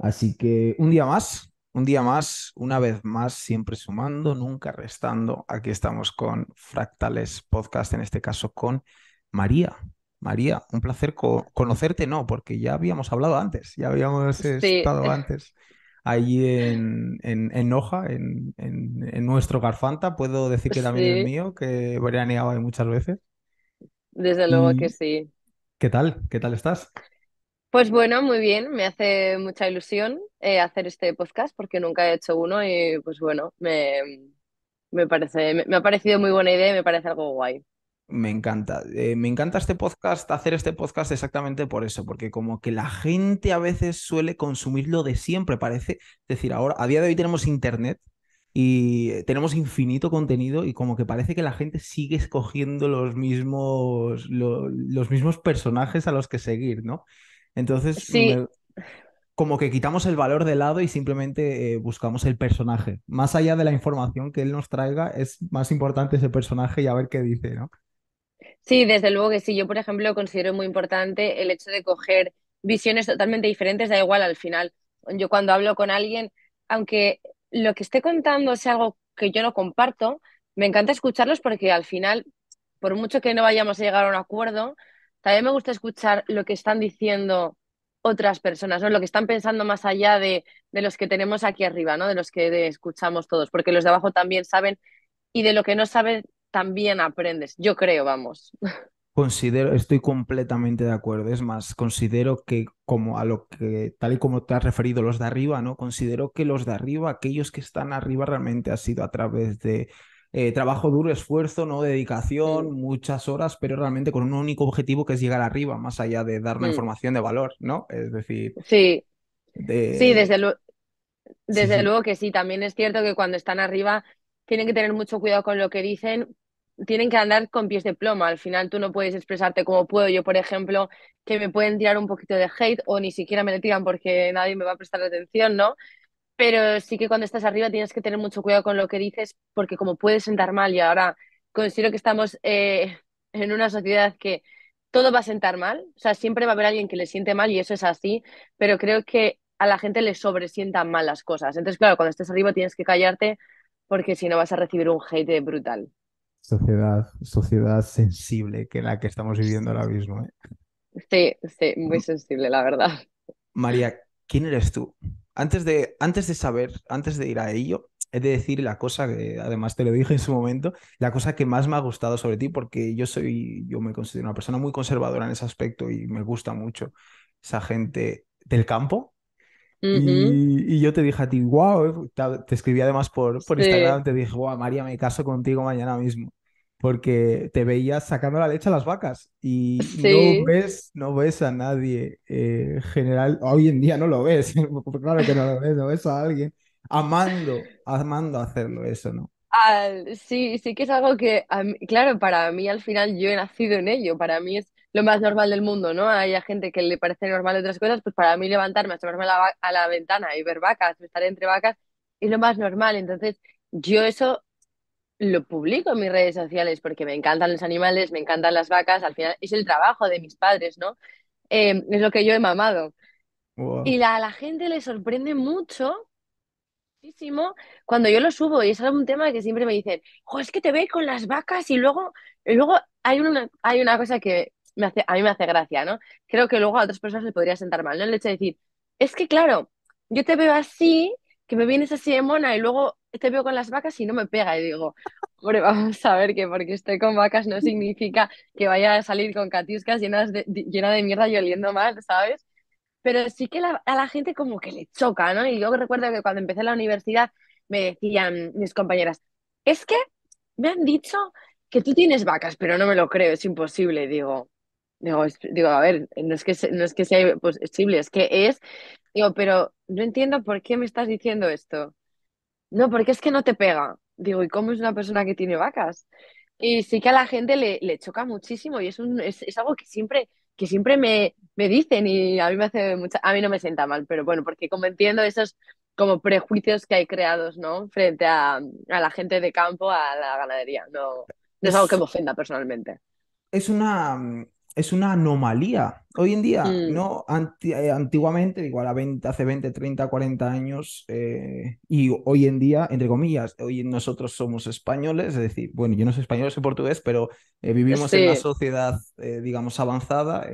Así que un día más, una vez más, siempre sumando, nunca restando. Aquí estamos con Fractales Podcast, en este caso con María. María, un placer conocerte, no, porque ya habíamos hablado antes, ya habíamos Sí, estado antes allí en Noja, en nuestro Garfanta. Puedo decir que también el sí, mío, que he veraneado ahí muchas veces. desde luego que ¿Y sí. qué tal? ¿Qué tal estás? Pues bueno, muy bien, me hace mucha ilusión hacer este podcast porque nunca he hecho uno y pues bueno, me ha parecido muy buena idea y me parece algo guay. Me encanta. Me encanta este podcast, hacer este podcast exactamente por eso, porque como que la gente a veces suele consumir lo de siempre, parece. Es decir, ahora, a día de hoy tenemos internet y tenemos infinito contenido y como que parece que la gente sigue escogiendo los mismos personajes a los que seguir, ¿no? Entonces, Sí, como que quitamos el valor de lado y simplemente buscamos el personaje. Más allá de la información que él nos traiga, es más importante ese personaje y a ver qué dice, ¿no? sí, desde luego que sí. Yo, por ejemplo, considero muy importante el hecho de coger visiones totalmente diferentes, da igual al final. Yo cuando hablo con alguien, aunque lo que esté contando sea algo que yo no comparto, me encanta escucharlos porque al final, por mucho que no vayamos a llegar a un acuerdo, también me gusta escuchar lo que están diciendo otras personas, ¿no? Lo que están pensando más allá de los que tenemos aquí arriba, ¿no? De los que escuchamos todos, porque los de abajo también saben y de lo que no saben también aprendes. Yo creo, vamos. Considero, estoy completamente de acuerdo. Es más, considero que como a lo que, tal y como te has referido, los de arriba, ¿no? Considero que los de arriba, aquellos que están arriba, realmente ha sido a través de trabajo duro, esfuerzo, ¿no? Dedicación, Mm, muchas horas, pero realmente con un único objetivo que es llegar arriba, más allá de dar una mm. información de valor, ¿no? Es decir, Sí, sí, de... Sí, desde sí. luego que sí. También es cierto que cuando están arriba tienen que tener mucho cuidado con lo que dicen, tienen que andar con pies de plomo. Al final tú no puedes expresarte como puedo yo, por ejemplo, que me pueden tirar un poquito de hate o ni siquiera me lo tiran porque nadie me va a prestar atención, ¿no? Pero sí que cuando estás arriba tienes que tener mucho cuidado con lo que dices porque como puedes sentar mal y ahora considero que estamos en una sociedad que todo va a sentar mal, o sea, siempre va a haber alguien que le siente mal y eso es así, pero creo que a la gente le sobresientan mal las cosas. Entonces, claro, cuando estés arriba tienes que callarte porque si no vas a recibir un hate brutal. Sociedad sensible que la que estamos viviendo ahora mismo, ¿eh? Sí, sí, muy sensible, la verdad. María, ¿quién eres tú? Antes de ir a ello, he de decir la cosa que además te lo dije en su momento, la cosa que más me ha gustado sobre ti, porque yo me considero una persona muy conservadora en ese aspecto y me gusta mucho esa gente del campo. Ujú. Y yo te dije a ti, wow, te escribí además por Sí, Instagram, te dije, wow, María, me caso contigo mañana mismo, porque te veías sacando la leche a las vacas y sí. no ves a nadie general, hoy en día no lo ves, porque claro que no ves a alguien amando hacerlo eso, ¿no? Sí, sí que es algo que, claro, para mí al final yo he nacido en ello, para mí es lo más normal del mundo, ¿no? Hay gente que le parece normal otras cosas, pues para mí levantarme, asomarme a la ventana y ver vacas, estar entre vacas, es lo más normal. Entonces, yo eso lo publico en mis redes sociales porque me encantan los animales, me encantan las vacas, al final es el trabajo de mis padres, ¿no? Es lo que yo he mamado. Wow. Y a la gente le sorprende mucho muchísimo cuando yo lo subo y es un tema que siempre me dicen, jo, es que te ve con las vacas y luego hay una cosa que a mí me hace gracia, ¿no? Creo que luego a otras personas les podría sentar mal, ¿no? El hecho de decir, es que claro, yo te veo así, que me vienes así de mona y luego te veo con las vacas y no me pega y digo, hombre, vamos a ver que porque estoy con vacas no significa que vaya a salir con catiuscas llena de mierda y oliendo mal, ¿sabes? Pero sí que a la gente como que le choca, ¿no? Y yo recuerdo que cuando empecé la universidad me decían mis compañeras, es que me han dicho que tú tienes vacas, pero no me lo creo, es imposible. Digo, a ver, no es que sea posible, es que es, digo, pero no entiendo por qué me estás diciendo esto. No, porque es que no te pega. Digo, ¿y cómo es una persona que tiene vacas? Y sí que a la gente le choca muchísimo y es algo que siempre me dicen y a mí me hace mucha, a mí no me sienta mal, pero bueno, porque como entiendo esos como prejuicios que hay creados, ¿no? Frente a la gente de campo, a la ganadería. No, no es algo que Es, me ofenda personalmente. es una, es una anomalía. Hoy en día, Mm, no antiguamente, igual hace 20 30 40 años, y hoy en día, entre comillas, hoy nosotros somos españoles, es decir, bueno, yo no soy español, soy portugués, pero vivimos en una sí, sociedad, digamos, avanzada.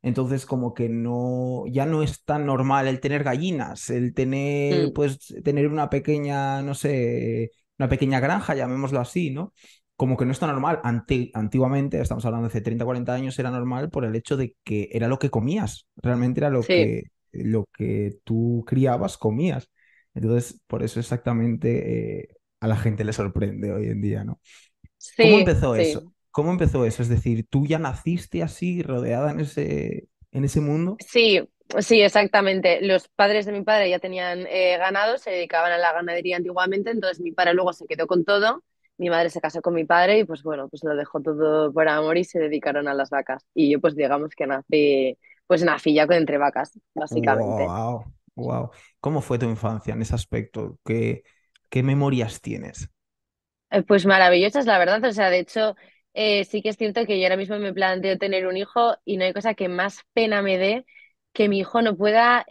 Entonces, como que no, ya no es tan normal el tener gallinas, el tener, mm, pues, tener una pequeña, no sé, una pequeña granja, llamémoslo así, ¿no? Como que no es tan normal. Antiguamente, estamos hablando de hace 30 40 años, era normal por el hecho de que era lo que comías. Realmente era sí, lo que tú criabas, comías. Entonces, por eso exactamente a la gente le sorprende hoy en día, ¿no? ¿Cómo sí, empezó eso? sí. ¿Cómo empezó eso? Es decir, ¿tú ya naciste así, rodeada en ese mundo? Sí, sí, exactamente. Los padres de mi padre ya tenían ganado, se dedicaban a la ganadería antiguamente, entonces mi padre luego se quedó con todo, mi madre se casó con mi padre y pues bueno, pues lo dejó todo por amor y se dedicaron a las vacas. Y yo pues digamos que nací ya con entre vacas, básicamente. Wow, wow. ¿Cómo fue tu infancia en ese aspecto? ¿Qué memorias tienes? Pues maravillosas, la verdad. O sea, de hecho, sí que es cierto que yo ahora mismo me planteo tener un hijo y no hay cosa que más pena me dé que mi hijo no pueda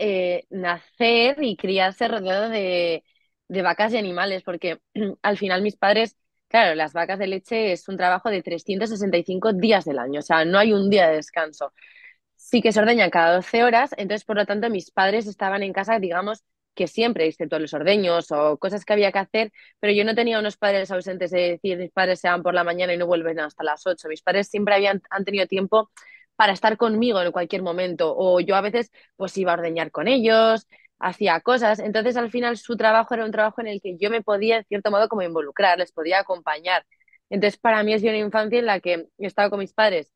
nacer y criarse rodeado de vacas y animales, porque al final mis padres, claro, las vacas de leche es un trabajo de 365 días del año, o sea, no hay un día de descanso. Sí que se ordeñan cada 12 horas, entonces por lo tanto mis padres estaban en casa, digamos que siempre, excepto los ordeños o cosas que había que hacer, pero yo no tenía unos padres ausentes de decir mis padres se van por la mañana y no vuelven hasta las 8. Mis padres siempre han tenido tiempo para estar conmigo en cualquier momento, o yo a veces pues iba a ordeñar con ellos, hacía cosas, entonces al final su trabajo era un trabajo en el que yo me podía en cierto modo como involucrar, les podía acompañar. Entonces para mí ha sido una infancia en la que he estado con mis padres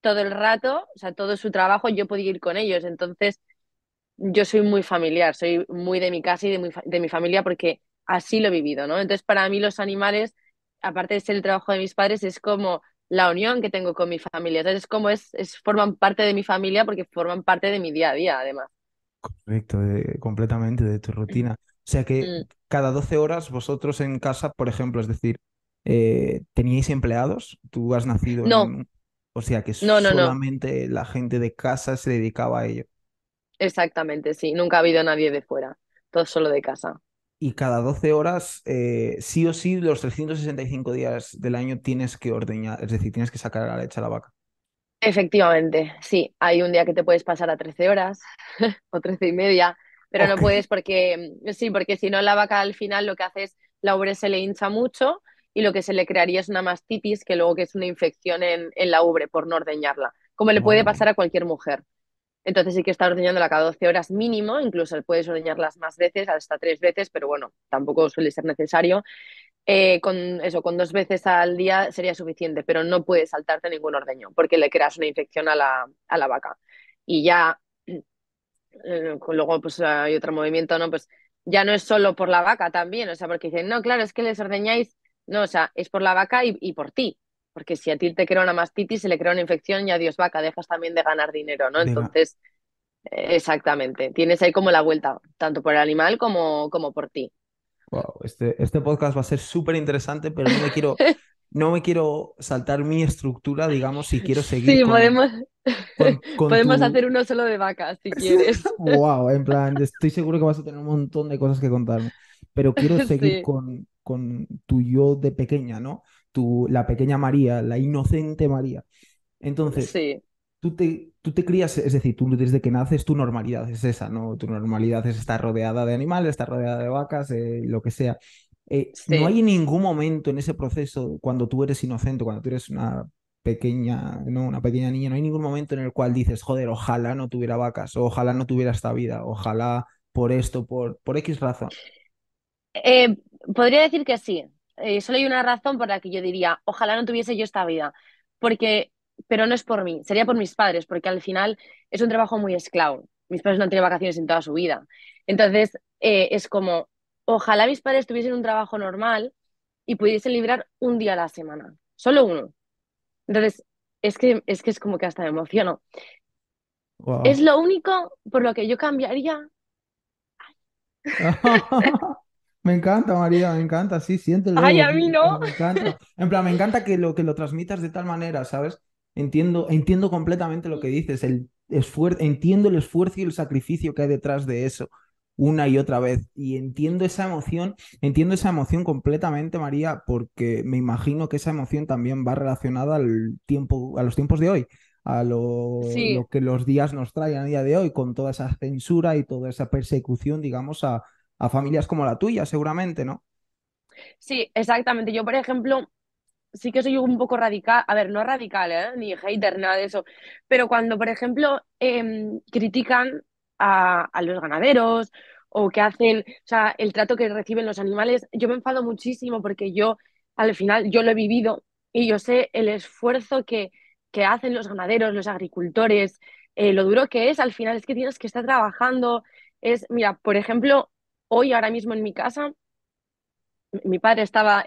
todo el rato, o sea, todo su trabajo yo podía ir con ellos. Entonces, yo soy muy familiar, soy muy de mi casa y de mi familia porque así lo he vivido, ¿no? Entonces, para mí los animales, aparte de ser el trabajo de mis padres, es como la unión que tengo con mi familia. Entonces, forman parte de mi familia porque forman parte de mi día a día, además. Correcto, completamente de tu rutina. O sea que Mm. cada 12 horas vosotros en casa, por ejemplo, es decir, ¿teníais empleados? ¿Tú has nacido No, en... O sea que no, no, no, solamente la gente de casa se dedicaba a ello. exactamente, sí. Nunca ha habido nadie de fuera, todo solo de casa. Y cada 12 horas, sí o sí, los 365 días del año tienes que ordeñar, es decir, tienes que sacar a la leche a la vaca. Efectivamente, sí. Hay un día que te puedes pasar a 13 horas o 13 y media, pero no Ok. puedes porque, sí, porque si no la vaca al final lo que hace es la ubre se le hincha mucho y lo que se le crearía es una mastitis, que luego que es una infección en la ubre por no ordeñarla, como le puede Wow. pasar a cualquier mujer. Entonces sí que está ordeñándola cada 12 horas mínimo, incluso puedes ordeñarlas más veces, hasta 3 veces, pero bueno, tampoco suele ser necesario. Con eso, con 2 veces al día sería suficiente, pero no puedes saltarte ningún ordeño porque le creas una infección a la vaca. Y ya, luego pues hay otro movimiento, ¿no? Pues ya no es solo por la vaca también, o sea, porque dicen, no, claro, es que les ordeñáis, no, o sea, es por la vaca y por ti. Porque si a ti te crea una mastitis, se le crea una infección y adiós vaca, dejas también de ganar dinero, ¿no? Entonces, exactamente, tienes ahí como la vuelta, tanto por el animal como por ti. Wow, este podcast va a ser súper interesante, pero no me quiero saltar mi estructura, digamos, si quiero seguir Sí, podemos, con podemos tu... hacer uno solo de vacas si quieres. Wow, en plan, estoy seguro que vas a tener un montón de cosas que contarme, pero quiero seguir Sí, con tu yo de pequeña, ¿no? La pequeña María, la inocente María. Entonces, sí, tú te crías, es decir, tú desde que naces, tu normalidad es esa, ¿no? Tu normalidad es estar rodeada de animales, estar rodeada de vacas, lo que sea. No sí. hay ningún momento en ese proceso, cuando tú eres inocente, cuando tú eres una pequeña, no, una pequeña niña, no hay ningún momento en el cual dices, joder, ojalá no tuviera vacas, o ojalá no tuviera esta vida, ojalá por esto, por X razón. Eh, Podría decir que sí. Solo hay una razón por la que yo diría, ojalá no tuviese yo esta vida, porque, pero no es por mí, sería por mis padres, porque al final es un trabajo muy esclavo. Mis padres no han tenido vacaciones en toda su vida. Entonces, es como, ojalá mis padres tuviesen un trabajo normal y pudiesen librar un día a la semana, solo uno. Entonces, es que es como que hasta me emociono. Es Wow. lo único por lo que yo cambiaría. Me encanta, María, me encanta, sí, Ay, siéntelo, a mí no. siéntelo, me encanta. En plan, me encanta que lo transmitas de tal manera, ¿sabes? entiendo completamente lo que dices, entiendo el esfuerzo y el sacrificio que hay detrás de eso una y otra vez. Y entiendo esa emoción completamente, María, porque me imagino que esa emoción también va relacionada al tiempo, a los tiempos de hoy, a Sí, lo que los días nos traen a día de hoy, con toda esa censura y toda esa persecución, digamos, a familias como la tuya, seguramente, ¿no? sí, exactamente. Yo, por ejemplo, sí que soy un poco radical, a ver, no radical, ¿eh? Ni hater, nada de eso, pero cuando, por ejemplo, critican a los ganaderos o que hacen, o sea, el trato que reciben los animales, yo me enfado muchísimo porque yo, al final, yo lo he vivido y yo sé el esfuerzo que hacen los ganaderos, los agricultores, lo duro que es, al final es que tienes que estar trabajando, mira, por ejemplo, hoy, ahora mismo en mi casa, mi padre estaba,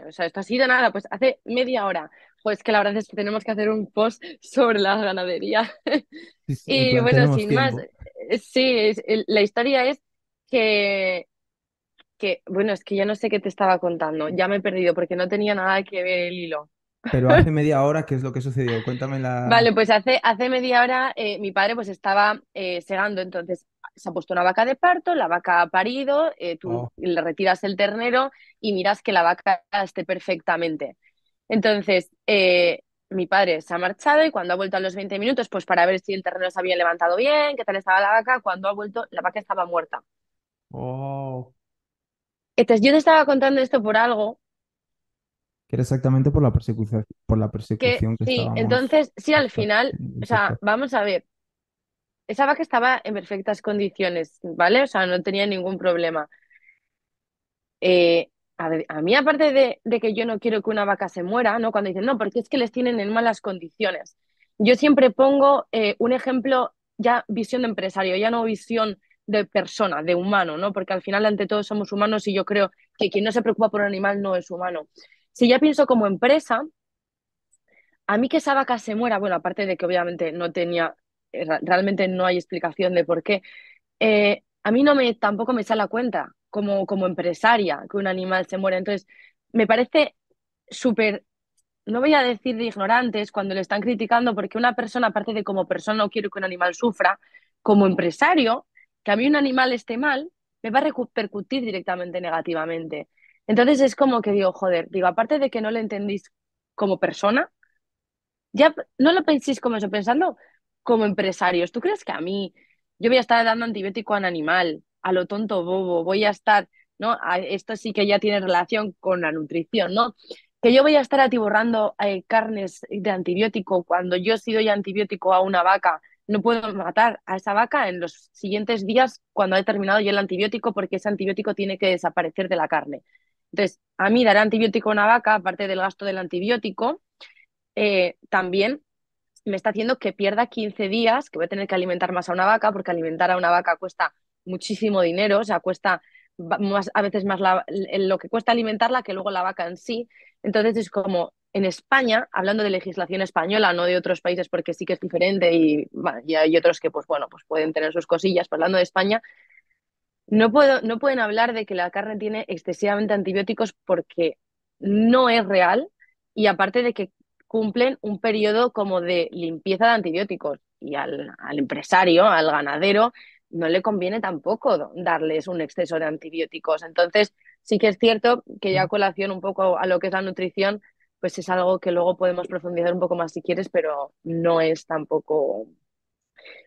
o sea, esto ha sido nada, pues hace media hora. Pues que la verdad es que tenemos que hacer un post sobre la ganadería. Sí, sí, en Y plan, bueno, tenemos sin más, tiempo. sí, la historia es que, bueno, es que ya no sé qué te estaba contando, ya me he perdido porque no tenía nada que ver el hilo. Pero hace media hora, ¿qué es lo que sucedió? Cuéntame Vale, la... pues hace media hora mi padre pues estaba segando, entonces se ha puesto una vaca de parto, la vaca ha parido, tú Oh, le retiras el ternero y miras que la vaca esté perfectamente. Entonces, mi padre se ha marchado y cuando ha vuelto a los 20 minutos, pues para ver si el ternero se había levantado bien, qué tal estaba la vaca, cuando ha vuelto, la vaca estaba muerta. oh. Entonces, yo te estaba contando esto por algo Que era exactamente por la que, persecución que sí, estábamos entonces, sí, al final, teniendo o el sea, sector. vamos a ver, esa vaca estaba en perfectas condiciones, ¿vale? O sea, no tenía ningún problema. Eh, a ver, a mí, aparte de que yo no quiero que una vaca se muera, ¿no? Cuando dicen, no, porque es que les tienen en malas condiciones. Yo siempre pongo un ejemplo, ya visión de empresario, ya no visión de persona, de humano, ¿no? Porque al final, ante todo, somos humanos y yo creo que quien no se preocupa por un animal no es humano. Si ya pienso como empresa, a mí que esa vaca se muera, bueno, aparte de que obviamente no tenía, realmente no hay explicación de por qué, a mí no me, tampoco me sale a cuenta como empresaria que un animal se muera. Entonces, me parece súper, no voy a decir de ignorantes cuando le están criticando, porque una persona, aparte de como persona, no quiero que un animal sufra, como empresario, que a mí un animal esté mal, me va a repercutir directamente negativamente. Entonces es como que digo, joder, digo, aparte de que no le entendís como persona, ya no lo penséis como eso, pensando como empresarios. ¿Tú crees que a mí yo voy a estar dando antibiótico a un animal, a lo tonto bobo, voy a estar, ¿no? Esto sí que ya tiene relación con la nutrición, ¿no? Que yo voy a estar atiborrando carnes de antibiótico cuando yo si doy antibiótico a una vaca, no puedo matar a esa vaca en los siguientes días cuando he terminado yo el antibiótico porque ese antibiótico tiene que desaparecer de la carne. Entonces, a mí dar antibiótico a una vaca, aparte del gasto del antibiótico, también me está haciendo que pierda 15 días, que voy a tener que alimentar más a una vaca, porque alimentar a una vaca cuesta muchísimo dinero, o sea, cuesta más, a veces más lo que cuesta alimentarla que luego la vaca en sí. Entonces es como en España, hablando de legislación española, no de otros países porque sí que es diferente y, bueno, y hay otros que pues bueno, pues pueden tener sus cosillas, pero hablando de España, no pueden hablar de que la carne tiene excesivamente antibióticos porque no es real y aparte de que cumplen un periodo como de limpieza de antibióticos y al empresario, al ganadero, no le conviene tampoco darles un exceso de antibióticos. Entonces, sí que es cierto que ya a colación un poco a lo que es la nutrición, pues es algo que luego podemos profundizar un poco más si quieres, pero no es tampoco...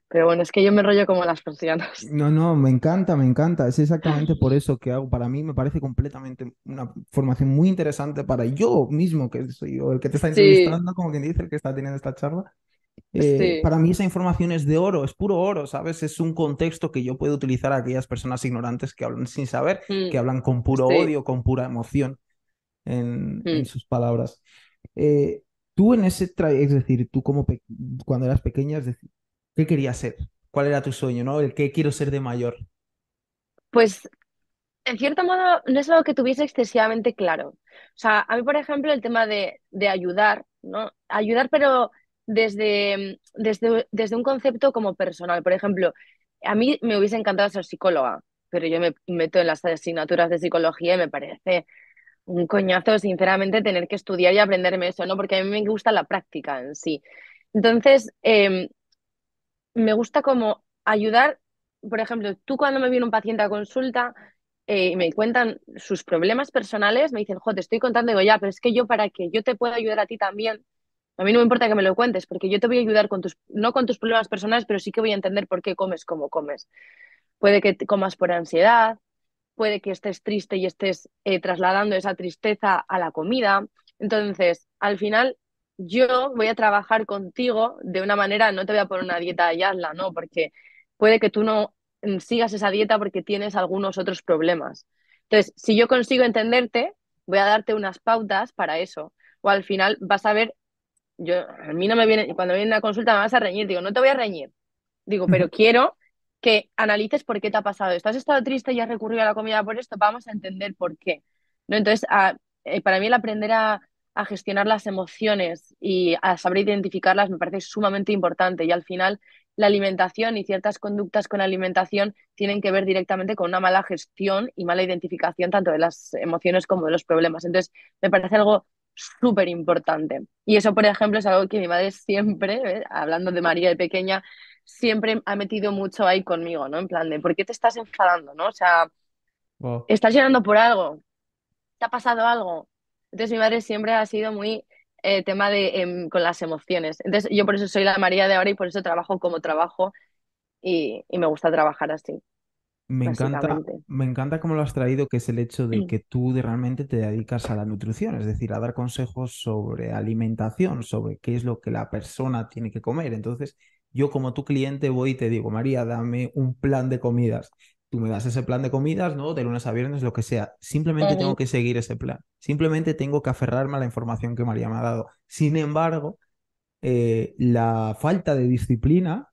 Pero bueno, es que yo me rollo como las persianas. No, no, me encanta, me encanta. Es exactamente por eso que hago. Para mí me parece completamente una formación muy interesante para yo mismo, que soy yo el que te está Sí, entrevistando, como quien dice, el que está teniendo esta charla. sí. Para mí esa información es de oro, es puro oro, ¿sabes? Es un contexto que yo puedo utilizar a aquellas personas ignorantes que hablan sin saber, Mm, que hablan con puro sí. odio, con pura emoción en Mm. sus palabras. Eh, tú en ese, es decir, tú cuando eras pequeña, es decir, ¿qué querías ser? ¿Cuál era tu sueño, no? El qué quiero ser de mayor. Pues, en cierto modo, no es algo que tuviese excesivamente claro. O sea, a mí, por ejemplo, el tema de ayudar, ¿no? Ayudar, pero desde un concepto como personal. Por ejemplo, a mí me hubiese encantado ser psicóloga, pero yo me meto en las asignaturas de psicología y me parece un coñazo, sinceramente, tener que estudiar y aprenderme eso, ¿no? Porque a mí me gusta la práctica en sí. Entonces, me gusta como ayudar, por ejemplo, tú cuando me viene un paciente a consulta y me cuentan sus problemas personales, me dicen, jo, te estoy contando, digo, ya, pero es que yo para que yo te pueda ayudar a ti también, a mí no me importa que me lo cuentes, porque yo te voy a ayudar con tus, no con tus problemas personales, pero sí que voy a entender por qué comes como comes. Puede que comas por ansiedad, puede que estés triste y estés trasladando esa tristeza a la comida. Entonces, al final, yo voy a trabajar contigo de una manera, no te voy a poner una dieta y hazla, ¿no? Porque puede que tú no sigas esa dieta porque tienes algunos otros problemas. Entonces, si yo consigo entenderte, voy a darte unas pautas para eso. O al final vas a ver, yo, a mí no me viene, cuando viene una consulta me vas a reñir, digo, no te voy a reñir, digo, pero quiero que analices por qué te ha pasado esto. ¿Has estado triste y has recurrido a la comida por esto? Vamos a entender por qué. ¿No? Entonces, para mí el aprender a gestionar las emociones y a saber identificarlas me parece sumamente importante. Y al final, la alimentación y ciertas conductas con la alimentación tienen que ver directamente con una mala gestión y mala identificación tanto de las emociones como de los problemas. Entonces, me parece algo súper importante. Y eso, por ejemplo, es algo que mi madre siempre, hablando de María de pequeña, siempre ha metido mucho ahí conmigo, ¿no? En plan de, ¿por qué te estás enfadando, no? O sea, Wow. ¿estás llorando por algo? ¿Te ha pasado algo? Entonces mi madre siempre ha sido muy tema de con las emociones. Entonces yo por eso soy la María de ahora y por eso trabajo como trabajo y me gusta trabajar así, básicamente. Me encanta cómo lo has traído, que es el hecho de que tú realmente te dedicas a la nutrición, es decir, a dar consejos sobre alimentación, sobre qué es lo que la persona tiene que comer. Entonces, yo como tu cliente voy y te digo, María, dame un plan de comidas. Tú me das ese plan de comidas, ¿no? De lunes a viernes, lo que sea. Simplemente tengo Ujú, que seguir ese plan. Simplemente tengo que aferrarme a la información que María me ha dado. Sin embargo, la falta de disciplina,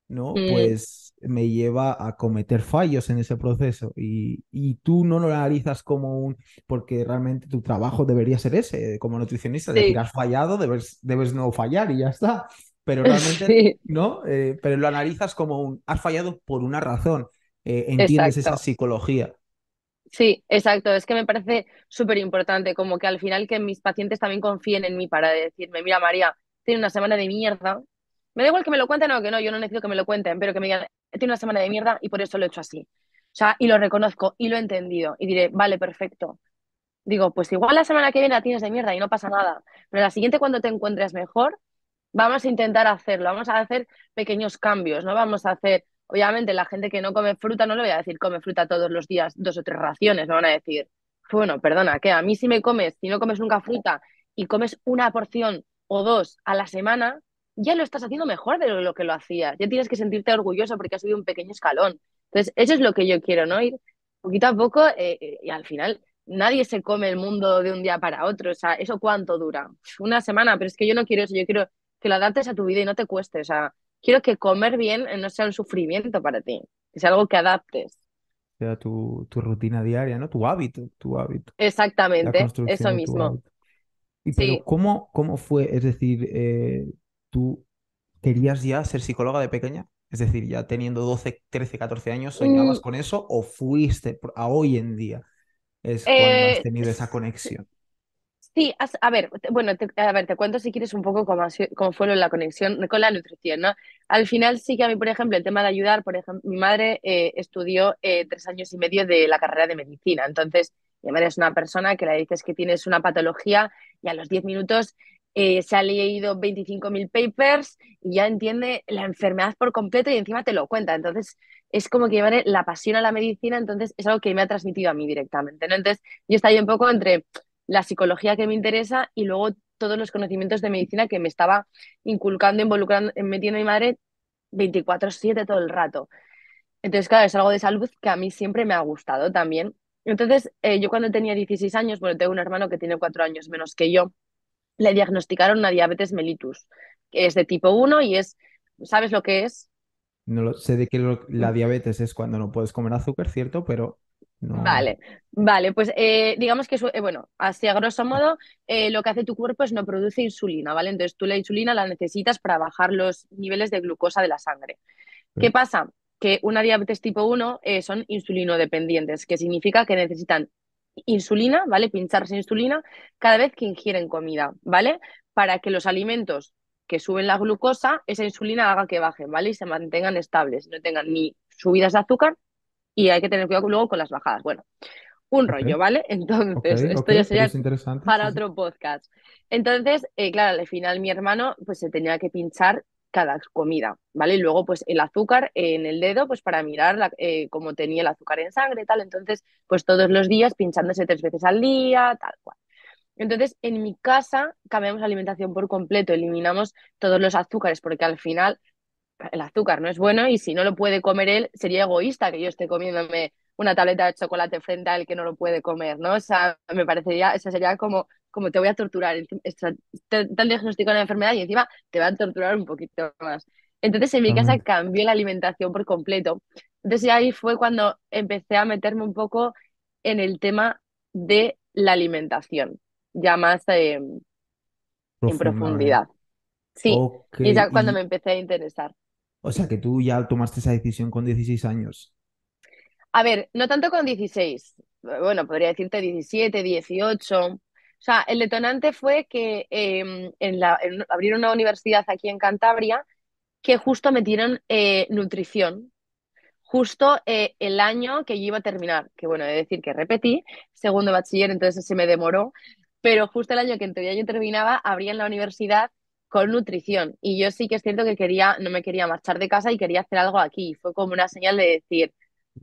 ¿no? mm, Pues me lleva a cometer fallos en ese proceso y tú no lo analizas como un, porque realmente tu trabajo debería ser ese, como nutricionista, es decir, sí, has fallado, debes no fallar y ya está, pero realmente, sí, ¿no? Pero lo analizas como un, has fallado por una razón, entiendes esa exacto. psicología. Sí, exacto. Es que me parece súper importante, como que al final que mis pacientes también confíen en mí para decirme, mira, María, tiene una semana de mierda. Me da igual que me lo cuenten o que no, yo no necesito que me lo cuenten, pero que me digan, tiene una semana de mierda y por eso lo he hecho así. O sea, y lo reconozco y lo he entendido y diré, vale, perfecto. Digo, pues igual la semana que viene la tienes de mierda y no pasa nada, pero la siguiente cuando te encuentres mejor, vamos a intentar hacerlo, vamos a hacer pequeños cambios, no vamos a hacer, obviamente la gente que no come fruta, no le voy a decir come fruta todos los días, dos o tres raciones, me van a decir, bueno, perdona, que a mí si me comes, si no comes nunca fruta y comes una porción o dos a la semana, ya lo estás haciendo mejor de lo que lo hacías, ya tienes que sentirte orgulloso porque has subido un pequeño escalón. Entonces, eso es lo que yo quiero, ¿no? Ir poquito a poco y al final nadie se come el mundo de un día para otro, o sea, ¿eso cuánto dura? Una semana, pero es que yo no quiero eso, yo quiero que lo adaptes a tu vida y no te cueste. O sea, quiero que comer bien no sea un sufrimiento para ti, que sea algo que adaptes. Sea tu rutina diaria, ¿no? Tu hábito, la Exactamente, construcción eso de tu mismo. hábito. Y pero Sí. ¿cómo fue? Es decir, ¿tú querías ya ser psicóloga de pequeña? Es decir, ya teniendo 12 13 14 años, ¿soñabas Mm, con eso o fuiste a hoy en día? Es cuando has eh, tenido esa conexión. sí, a ver, bueno, a ver, te cuento si quieres un poco cómo fue la conexión con la nutrición, ¿no? Al final sí que a mí, por ejemplo, el tema de ayudar, por ejemplo, mi madre estudió 3 años y medio de la carrera de medicina, entonces mi madre es una persona que le dices que tienes una patología y a los 10 minutos se ha leído 25.000 papers y ya entiende la enfermedad por completo y encima te lo cuenta, entonces es como que mi madre la apasiona la medicina, entonces es algo que me ha transmitido a mí directamente, ¿no? Entonces yo estoy un poco entre la psicología que me interesa y luego todos los conocimientos de medicina que me estaba inculcando, involucrando, metiendo mi madre 24/7 todo el rato. Entonces, claro, es algo de salud que a mí siempre me ha gustado también. Entonces, yo cuando tenía 16 años, bueno, tengo un hermano que tiene 4 años menos que yo, le diagnosticaron una diabetes mellitus, que es de tipo 1 y es, ¿sabes lo que es? No sé de que la diabetes es cuando no puedes comer azúcar, ¿cierto? Pero no. Vale, vale, pues digamos que, bueno, así a grosso modo, lo que hace tu cuerpo es no produce insulina, ¿vale? Entonces tú la insulina la necesitas para bajar los niveles de glucosa de la sangre. ¿Qué Ok. pasa? Que una diabetes tipo 1 son insulinodependientes, que significa que necesitan insulina, ¿vale? Pincharse insulina cada vez que ingieren comida, ¿vale? Para que los alimentos que suben la glucosa, esa insulina haga que bajen, ¿vale? Y se mantengan estables, no tengan ni subidas de azúcar y hay que tener cuidado luego con las bajadas. Bueno, un Ok, rollo, ¿vale? ok, Entonces, ok, esto ya pero sería es interesante, para sí, sí. otro podcast. Entonces, claro, al final mi hermano pues se tenía que pinchar cada comida, ¿vale? Y luego pues el azúcar en el dedo pues para mirar cómo tenía el azúcar en sangre y tal. Entonces, pues todos los días pinchándose 3 veces al día, tal cual. Entonces, en mi casa cambiamos la alimentación por completo, eliminamos todos los azúcares porque al final el azúcar no es bueno y si no lo puede comer él, sería egoísta que yo esté comiéndome una tableta de chocolate frente a él que no lo puede comer, ¿no? O sea, me parecería, eso sería como te voy a torturar, te han diagnosticado una enfermedad y encima te van a torturar un poquito más. Entonces en mi casa Totalmente. cambié la alimentación por completo. Entonces ya ahí fue cuando empecé a meterme un poco en el tema de la alimentación, ya más en Profundamente. profundidad. Sí, Ok, y es ya cuando me y empecé a interesar. o sea que tú ya tomaste esa decisión con 16 años. A ver, no tanto con 16, bueno, podría decirte 17, 18. O sea, el detonante fue que abrieron una universidad aquí en Cantabria que justo metieron nutrición, justo el año que yo iba a terminar, que bueno, he de decir que repetí, segundo bachiller, entonces se me demoró, pero justo el año que en teoría yo terminaba, abrían la universidad con nutrición. Y yo sí que es cierto que no me quería marchar de casa y quería hacer algo aquí. Fue como una señal de decir,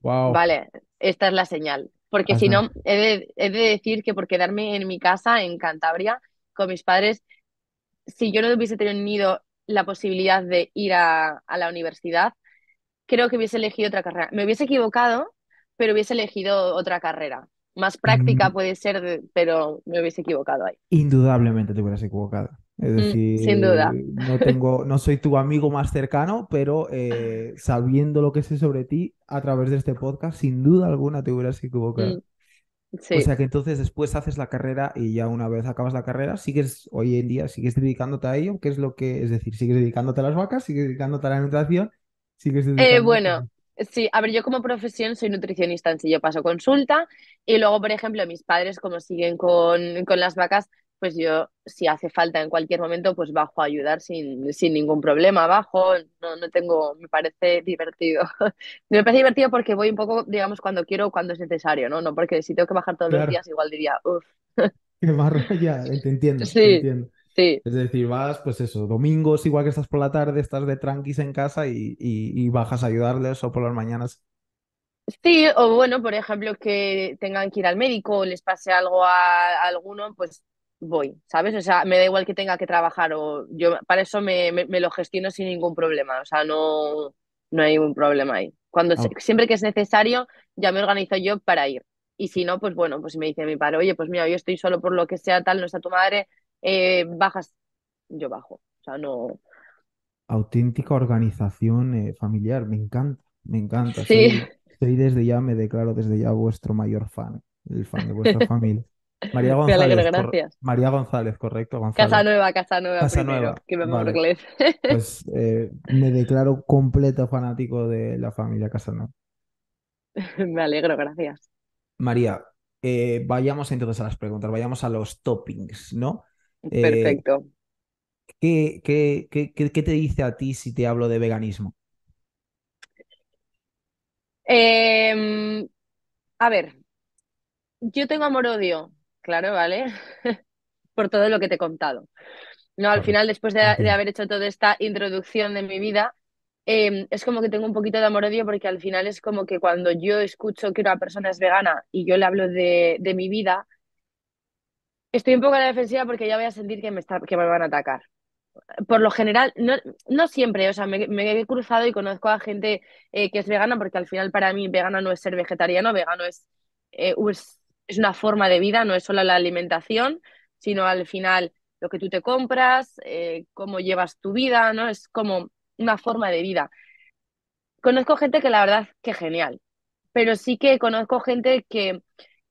Wow. vale, esta es la señal. Porque si no, he de decir que por quedarme en mi casa, en Cantabria, con mis padres, si yo no hubiese tenido la posibilidad de ir a la universidad, creo que hubiese elegido otra carrera. Me hubiese equivocado, pero hubiese elegido otra carrera. Más práctica puede ser, pero me hubiese equivocado ahí. Indudablemente te hubieras equivocado. Es Sin duda. decir, no soy tu amigo más cercano, pero sabiendo lo que sé sobre ti a través de este podcast, sin duda alguna te hubieras equivocado. Mm, O sí. sea que entonces después haces la carrera y ya una vez acabas la carrera, sigues hoy en día, sigues dedicándote a ello, ¿qué es lo que, es decir, sigues dedicándote a las vacas, sigues dedicándote a la alimentación, sigues dedicándote. Bueno, sí, a ver, yo como profesión soy nutricionista en sí, yo paso consulta y luego, por ejemplo, mis padres como siguen con las vacas, pues yo, si hace falta en cualquier momento, pues bajo a ayudar sin ningún problema, bajo, no tengo, me parece divertido. Me parece divertido porque voy un poco, digamos, cuando quiero, cuando es necesario, ¿no? No porque si tengo que bajar todos los Claro, días, igual diría, uff, qué marrón, ya, te entiendo, te sí, entiendo. sí. Es decir, vas, pues eso, domingos, igual que estás por la tarde, estás de tranquis en casa y bajas a ayudarles o por las mañanas. Sí, o bueno, por ejemplo, que tengan que ir al médico o les pase algo a alguno, pues voy, ¿sabes? O sea, me da igual que tenga que trabajar o yo para eso me lo gestiono sin ningún problema, o sea, no hay ningún problema ahí. Ah, Siempre que es necesario, ya me organizo yo para ir. Y si no, pues bueno, pues si me dice mi padre, oye, pues mira, yo estoy solo por lo que sea tal, no está tu madre, bajas, yo bajo. O sea, no. auténtica organización familiar, me encanta, me encanta. Sí, Soy desde ya, me declaro desde ya vuestro mayor fan, el fan de vuestra familia. María me alegro, González, gracias. María González, correcto, González. Casa nueva Casa primero, Nueva, que me vale. inglés. Pues me declaro completo fanático de la familia Casanova. Me alegro, gracias. María, vayamos entonces a las preguntas, vayamos a los toppings, ¿no? Eh, Perfecto. ¿qué te dice a ti si te hablo de veganismo? Em, a ver, yo tengo amor-odio, claro, ¿vale? Por todo lo que te he contado. No, al final, Correcto, después de entiendo. haber hecho toda esta introducción de mi vida, es como que tengo un poquito de amor-odio porque al final es como que cuando yo escucho que una persona es vegana y yo le hablo de mi vida, estoy un poco a la defensiva porque ya voy a sentir que me van a atacar. Por lo general, no siempre, o sea, me he cruzado y conozco a gente que es vegana, porque al final para mí vegana no es ser vegetariano, vegano es una forma de vida, no es solo la alimentación, sino al final lo que tú te compras, cómo llevas tu vida, ¿no? Es como una forma de vida. Conozco gente que la verdad que genial, pero sí que conozco gente que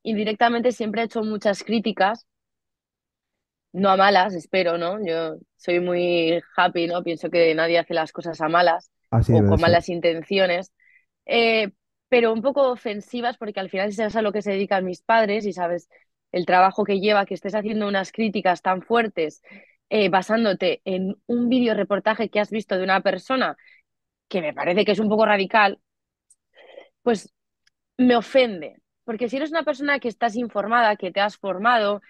indirectamente siempre ha hecho muchas críticas, no a malas, espero, ¿no? Yo soy muy happy, ¿no? Pienso que nadie hace las cosas a malas Así o debe de con ser. malas intenciones, eh, pero un poco ofensivas porque al final si sabes a lo que se dedican mis padres y sabes el trabajo que lleva, que estés haciendo unas críticas tan fuertes basándote en un vídeo reportaje que has visto de una persona que me parece que es un poco radical, pues me ofende. Porque si eres una persona que estás informada, que te has formado,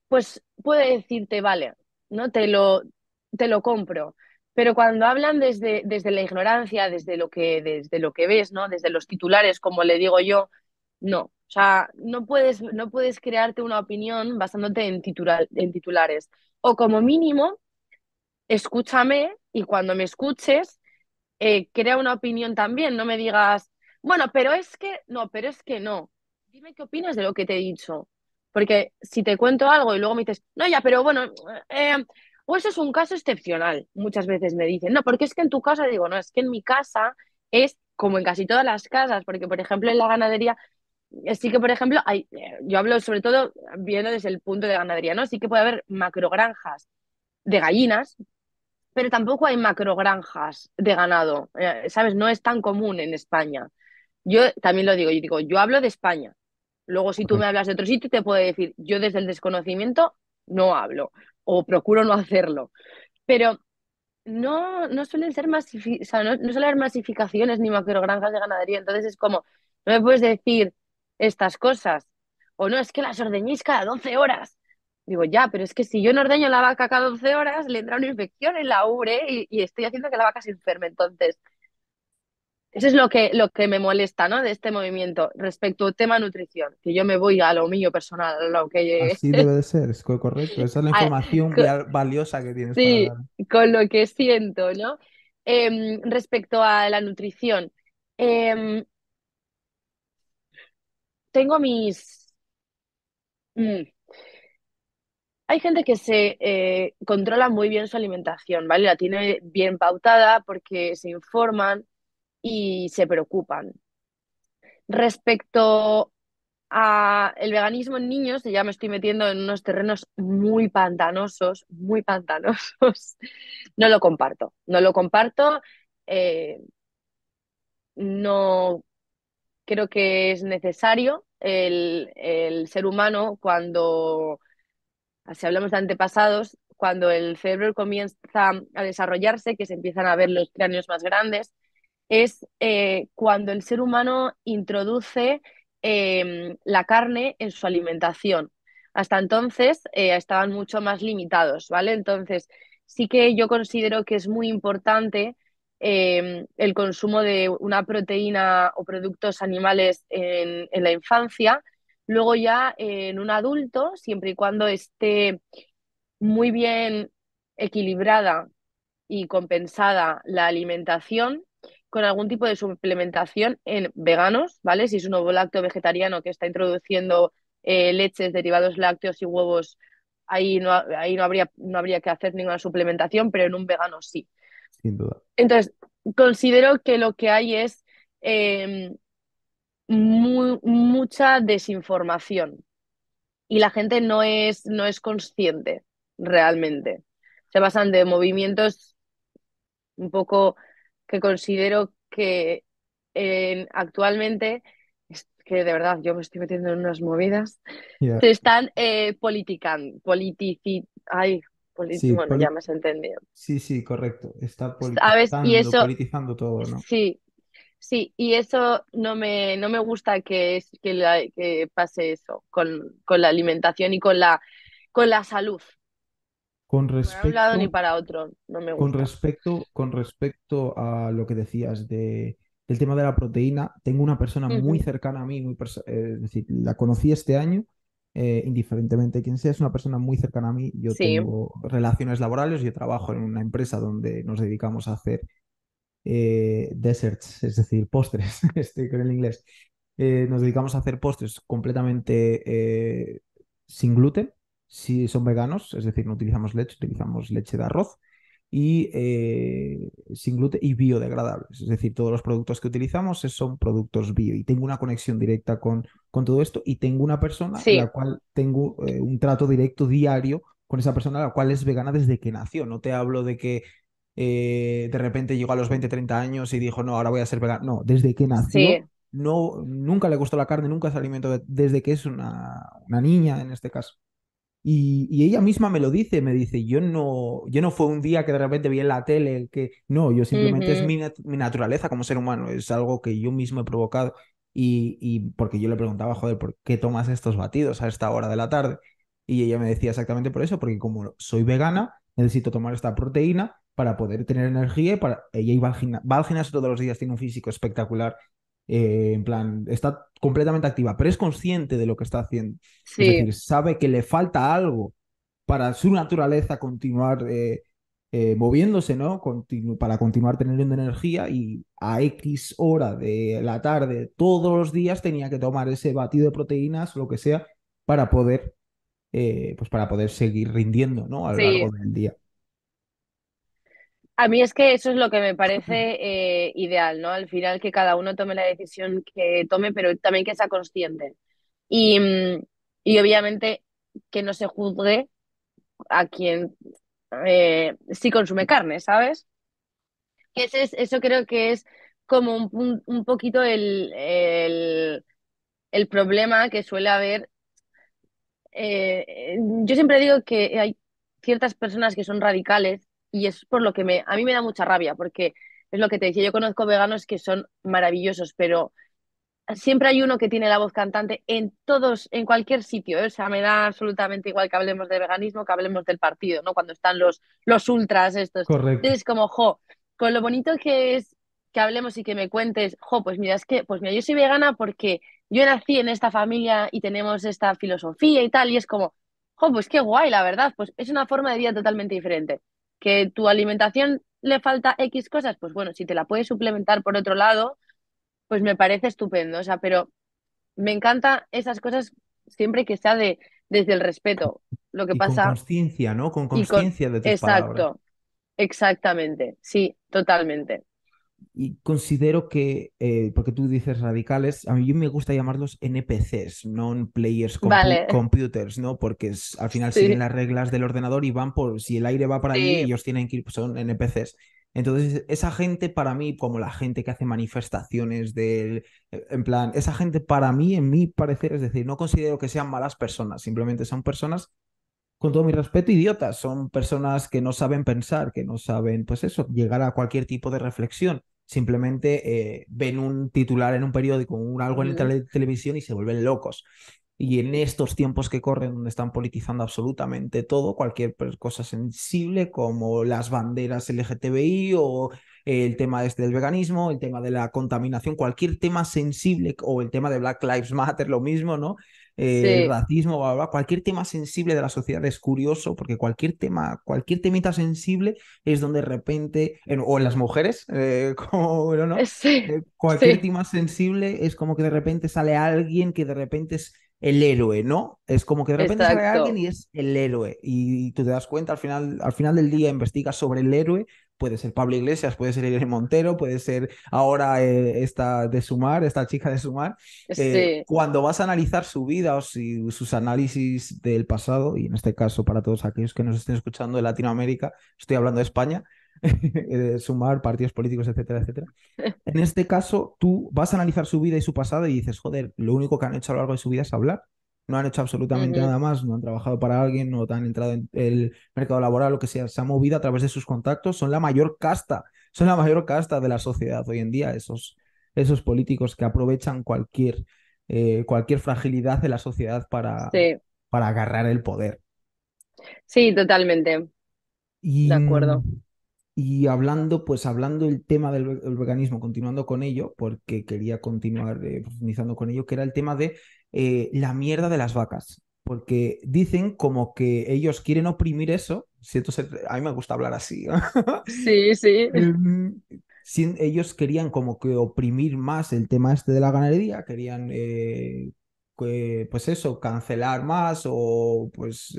pues puede decirte, vale, ¿no? Te lo compro. Pero cuando hablan desde la ignorancia, desde lo que ves, ¿no? Desde los titulares, como le digo yo, no. O sea, no puedes crearte una opinión basándote en titulares. O como mínimo, escúchame y cuando me escuches, crea una opinión también. No me digas, bueno, pero es que no. Dime qué opinas de lo que te he dicho. Porque si te cuento algo y luego me dices, no, ya, pero bueno, eh, o eso es un caso excepcional. Muchas veces me dicen, no, porque es que en tu casa, digo, no, es que en mi casa es como en casi todas las casas, porque por ejemplo en la ganadería, sí que por ejemplo, yo hablo sobre todo viendo desde el punto de ganadería, ¿no? Sí que puede haber macrogranjas de gallinas, pero tampoco hay macrogranjas de ganado, ¿sabes? No es tan común en España. Yo también lo digo, yo digo, yo hablo de España. Luego, si tú me Correcto. hablas de otro sitio, te puedo decir, yo desde el desconocimiento no hablo o procuro no hacerlo. Pero no suelen ser o sea, no suele haber masificaciones ni macrogranjas de ganadería. Entonces es como, no me puedes decir estas cosas. O no, es que las ordeñéis cada 12 horas. Digo, ya, pero es que si yo no ordeño la vaca cada 12 horas, le entra una infección en la ubre y estoy haciendo que la vaca se enferme. Entonces, eso es lo que me molesta, ¿no? De este movimiento respecto al tema nutrición, que yo me voy a lo mío personal, a lo que Así debe de ser, es correcto. Esa es la a- información co- valiosa que tienes para sí, dar. con lo que siento, ¿no? Respecto a la nutrición, em, tengo mis... mm, hay gente que se controla muy bien su alimentación, ¿vale? La tiene bien pautada porque se informan y se preocupan. Respecto a el veganismo en niños, ya me estoy metiendo en unos terrenos muy pantanosos, muy pantanosos. No lo comparto, no lo comparto. eh, no creo que es necesario el ser humano cuando, si hablamos de antepasados, cuando el cerebro comienza a desarrollarse, que se empiezan a ver los cráneos más grandes, es cuando el ser humano introduce la carne en su alimentación. Hasta entonces estaban mucho más limitados, ¿vale? Entonces sí que yo considero que es muy importante el consumo de una proteína o productos animales en la infancia. Luego ya en un adulto, siempre y cuando esté muy bien equilibrada y compensada la alimentación con algún tipo de suplementación en veganos, ¿vale? Si es un ovo lácteo vegetariano que está introduciendo leches, derivados lácteos y huevos, ahí no habría que hacer ninguna suplementación, pero en un vegano sí. Sin duda. Entonces, considero que lo que hay es eh, mucha desinformación y la gente no es consciente realmente. Se basan de movimientos un poco que considero que actualmente, es que de verdad yo me estoy metiendo en unas movidas, Ya. se están ay, Sí, bueno, ya me has entendido. sí, sí, correcto. Está ¿Sabes? Y politizando, eso, politizando todo, ¿no? sí, sí, y eso no me gusta que pase eso con la alimentación y con la salud. Con Ni para un lado ni respecto para otro, no me Con gusta. respecto, con respecto a lo que decías del tema de la proteína, tengo una persona muy Ujú. cercana a mí, es decir, la conocí este año, indiferentemente de quién sea, es una persona muy cercana a mí. Yo Sí, tengo relaciones laborales, yo trabajo en una empresa donde nos dedicamos a hacer desserts, es decir, postres, estoy con el inglés. Nos dedicamos a hacer postres completamente sin gluten, si son veganos, es decir, no utilizamos leche de arroz y sin gluten y biodegradables. Es decir, todos los productos que utilizamos son productos bio y tengo una conexión directa con todo esto y tengo una persona la sí, cual tengo un trato directo diario con esa persona, la cual es vegana desde que nació. No te hablo de que de repente llegó a los 20 30 años y dijo, no, ahora voy a ser vegano. No, desde que nació, sí. no, nunca le gustó la carne, nunca se alimentó desde que es una niña en este caso. Y ella misma me lo dice, me dice, yo no fue un día que de repente vi en la tele que no, yo simplemente es Ujú. mi naturaleza como ser humano, es algo que yo mismo he provocado. Y porque yo le preguntaba, joder, ¿por qué tomas estos batidos a esta hora de la tarde? Y ella me decía exactamente por eso, porque como soy vegana, necesito tomar esta proteína para poder tener energía y para... Ella iba va al gimnasio todos los días, tiene un físico espectacular, en plan, está completamente activa, pero es consciente de lo que está haciendo. Es Sí, decir, sabe que le falta algo para su naturaleza continuar moviéndose, ¿no? Para continuar teniendo energía y a X hora de la tarde, todos los días tenía que tomar ese batido de proteínas o lo que sea para poder, pues para poder seguir rindiendo, ¿no? A lo sí. largo del día. A mí es que eso es lo que me parece ideal, ¿no? Al final que cada uno tome la decisión que tome, pero también que sea consciente. Y, y obviamente que no se juzgue a quien sí consume carne, ¿sabes? Que eso creo que es como un poquito el problema que suele haber. Yo siempre digo que hay ciertas personas que son radicales y es por lo que a mí me da mucha rabia, porque es lo que te decía, yo conozco veganos que son maravillosos, pero siempre hay uno que tiene la voz cantante en todos, en cualquier sitio, ¿eh? O sea, me da absolutamente igual que hablemos de veganismo, que hablemos del partido, ¿no? Cuando están los ultras estos. Correcto. Entonces, como, jo, con lo bonito que es que hablemos y que me cuentes, jo, pues mira, es que, pues mira, yo soy vegana porque yo nací en esta familia y tenemos esta filosofía y tal, y es como, jo, pues qué guay, la verdad, pues es una forma de vida totalmente diferente. Que tu alimentación le falta X cosas, pues bueno, si te la puedes suplementar por otro lado, pues me parece estupendo, o sea, pero me encanta esas cosas siempre que sea desde el respeto. Lo que Y con pasa conciencia, ¿no? Con y con... conciencia de tus palabras. Exacto, exactamente, sí, totalmente. Y considero que, porque tú dices radicales, a mí me gusta llamarlos NPCs, Non-Players Vale, Computers, ¿no? Porque al final siguen sí, las reglas del ordenador y van por, si el aire va por allí, sí, ellos tienen que ir, pues son NPCs. Entonces, esa gente para mí, como la gente que hace manifestaciones en plan, esa gente para mí, en mi parecer, es decir, no considero que sean malas personas, simplemente son personas con todo mi respeto, idiotas. Son personas que no saben pensar, que no saben, pues eso, llegar a cualquier tipo de reflexión. Simplemente ven un titular en un periódico, algo en la ujú, televisión y se vuelven locos. Y en estos tiempos que corren, donde están politizando absolutamente todo, cualquier cosa sensible, como las banderas LGTBI o el tema este del veganismo, el tema de la contaminación, cualquier tema sensible, o el tema de Black Lives Matter, lo mismo, ¿no? El sí, racismo, bla, bla, bla, cualquier tema sensible de la sociedad es curioso, porque cualquier tema, cualquier temita sensible es donde de repente, o en las mujeres, como, bueno, ¿no? sí, Cualquier sí, tema sensible es como que de repente sale alguien que de repente es el héroe, ¿no? Es como que de repente sale alguien exacto. y es el héroe. Y tú te das cuenta al final del día investigas sobre el héroe. Puede ser Pablo Iglesias, puede ser Irene Montero, puede ser ahora esta de Sumar, esta chica de Sumar. Sí, Cuando vas a analizar su vida o sus análisis del pasado, y en este caso para todos aquellos que nos estén escuchando de Latinoamérica, estoy hablando de España, de Sumar, partidos políticos, etcétera, etcétera. En este caso, tú vas a analizar su vida y su pasado y dices, joder, lo único que han hecho a lo largo de su vida es hablar. No han hecho absolutamente ujú, nada más, no han trabajado para alguien, no han entrado en el mercado laboral, lo que sea, se han movido a través de sus contactos, son la mayor casta de la sociedad hoy en día, esos políticos que aprovechan cualquier fragilidad de la sociedad sí, para agarrar el poder. sí, totalmente, Y, de acuerdo. y hablando, pues hablando el tema del veganismo, continuando con ello, porque quería continuar profundizando con ello, que era el tema de la mierda de las vacas. Porque dicen como que ellos quieren oprimir eso. Siento a mí me gusta hablar así. Sí, sí, Em, Ellos querían como que oprimir más el tema este de la ganadería, querían pues eso, cancelar más o pues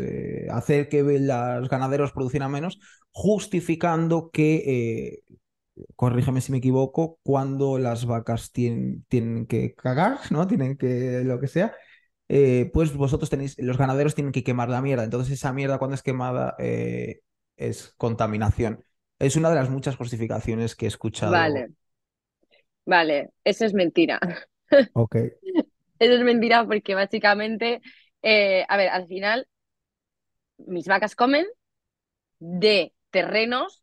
hacer que los ganaderos producieran menos, justificando que, corrígeme si me equivoco, cuando las vacas tienen que cagar, ¿no? Tienen que lo que sea. Pues vosotros tenéis, los ganaderos tienen que quemar la mierda. Entonces esa mierda cuando es quemada es contaminación. Es una de las muchas justificaciones que he escuchado. vale, vale, eso es mentira. Ok. Eso es mentira porque básicamente, a ver, al final. mis vacas comen de terrenos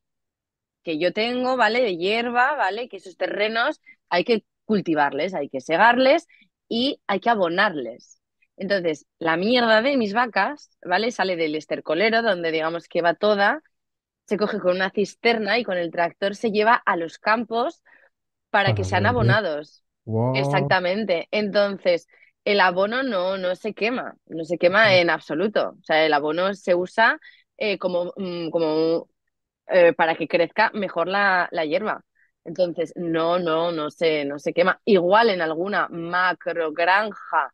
que yo tengo, ¿vale? De hierba, ¿vale? Que esos terrenos hay que cultivarles, hay que segarles y hay que abonarles. Entonces, la mierda de mis vacas, ¿vale? Sale del estercolero, donde digamos que va toda, se coge con una cisterna y con el tractor se lleva a los campos para que Para sean volver. abonados. Wow. Exactamente. Entonces, el abono no se quema, no se quema en absoluto. O sea, el abono se usa como para que crezca mejor la hierba. Entonces, no se quema. Igual en alguna macro granja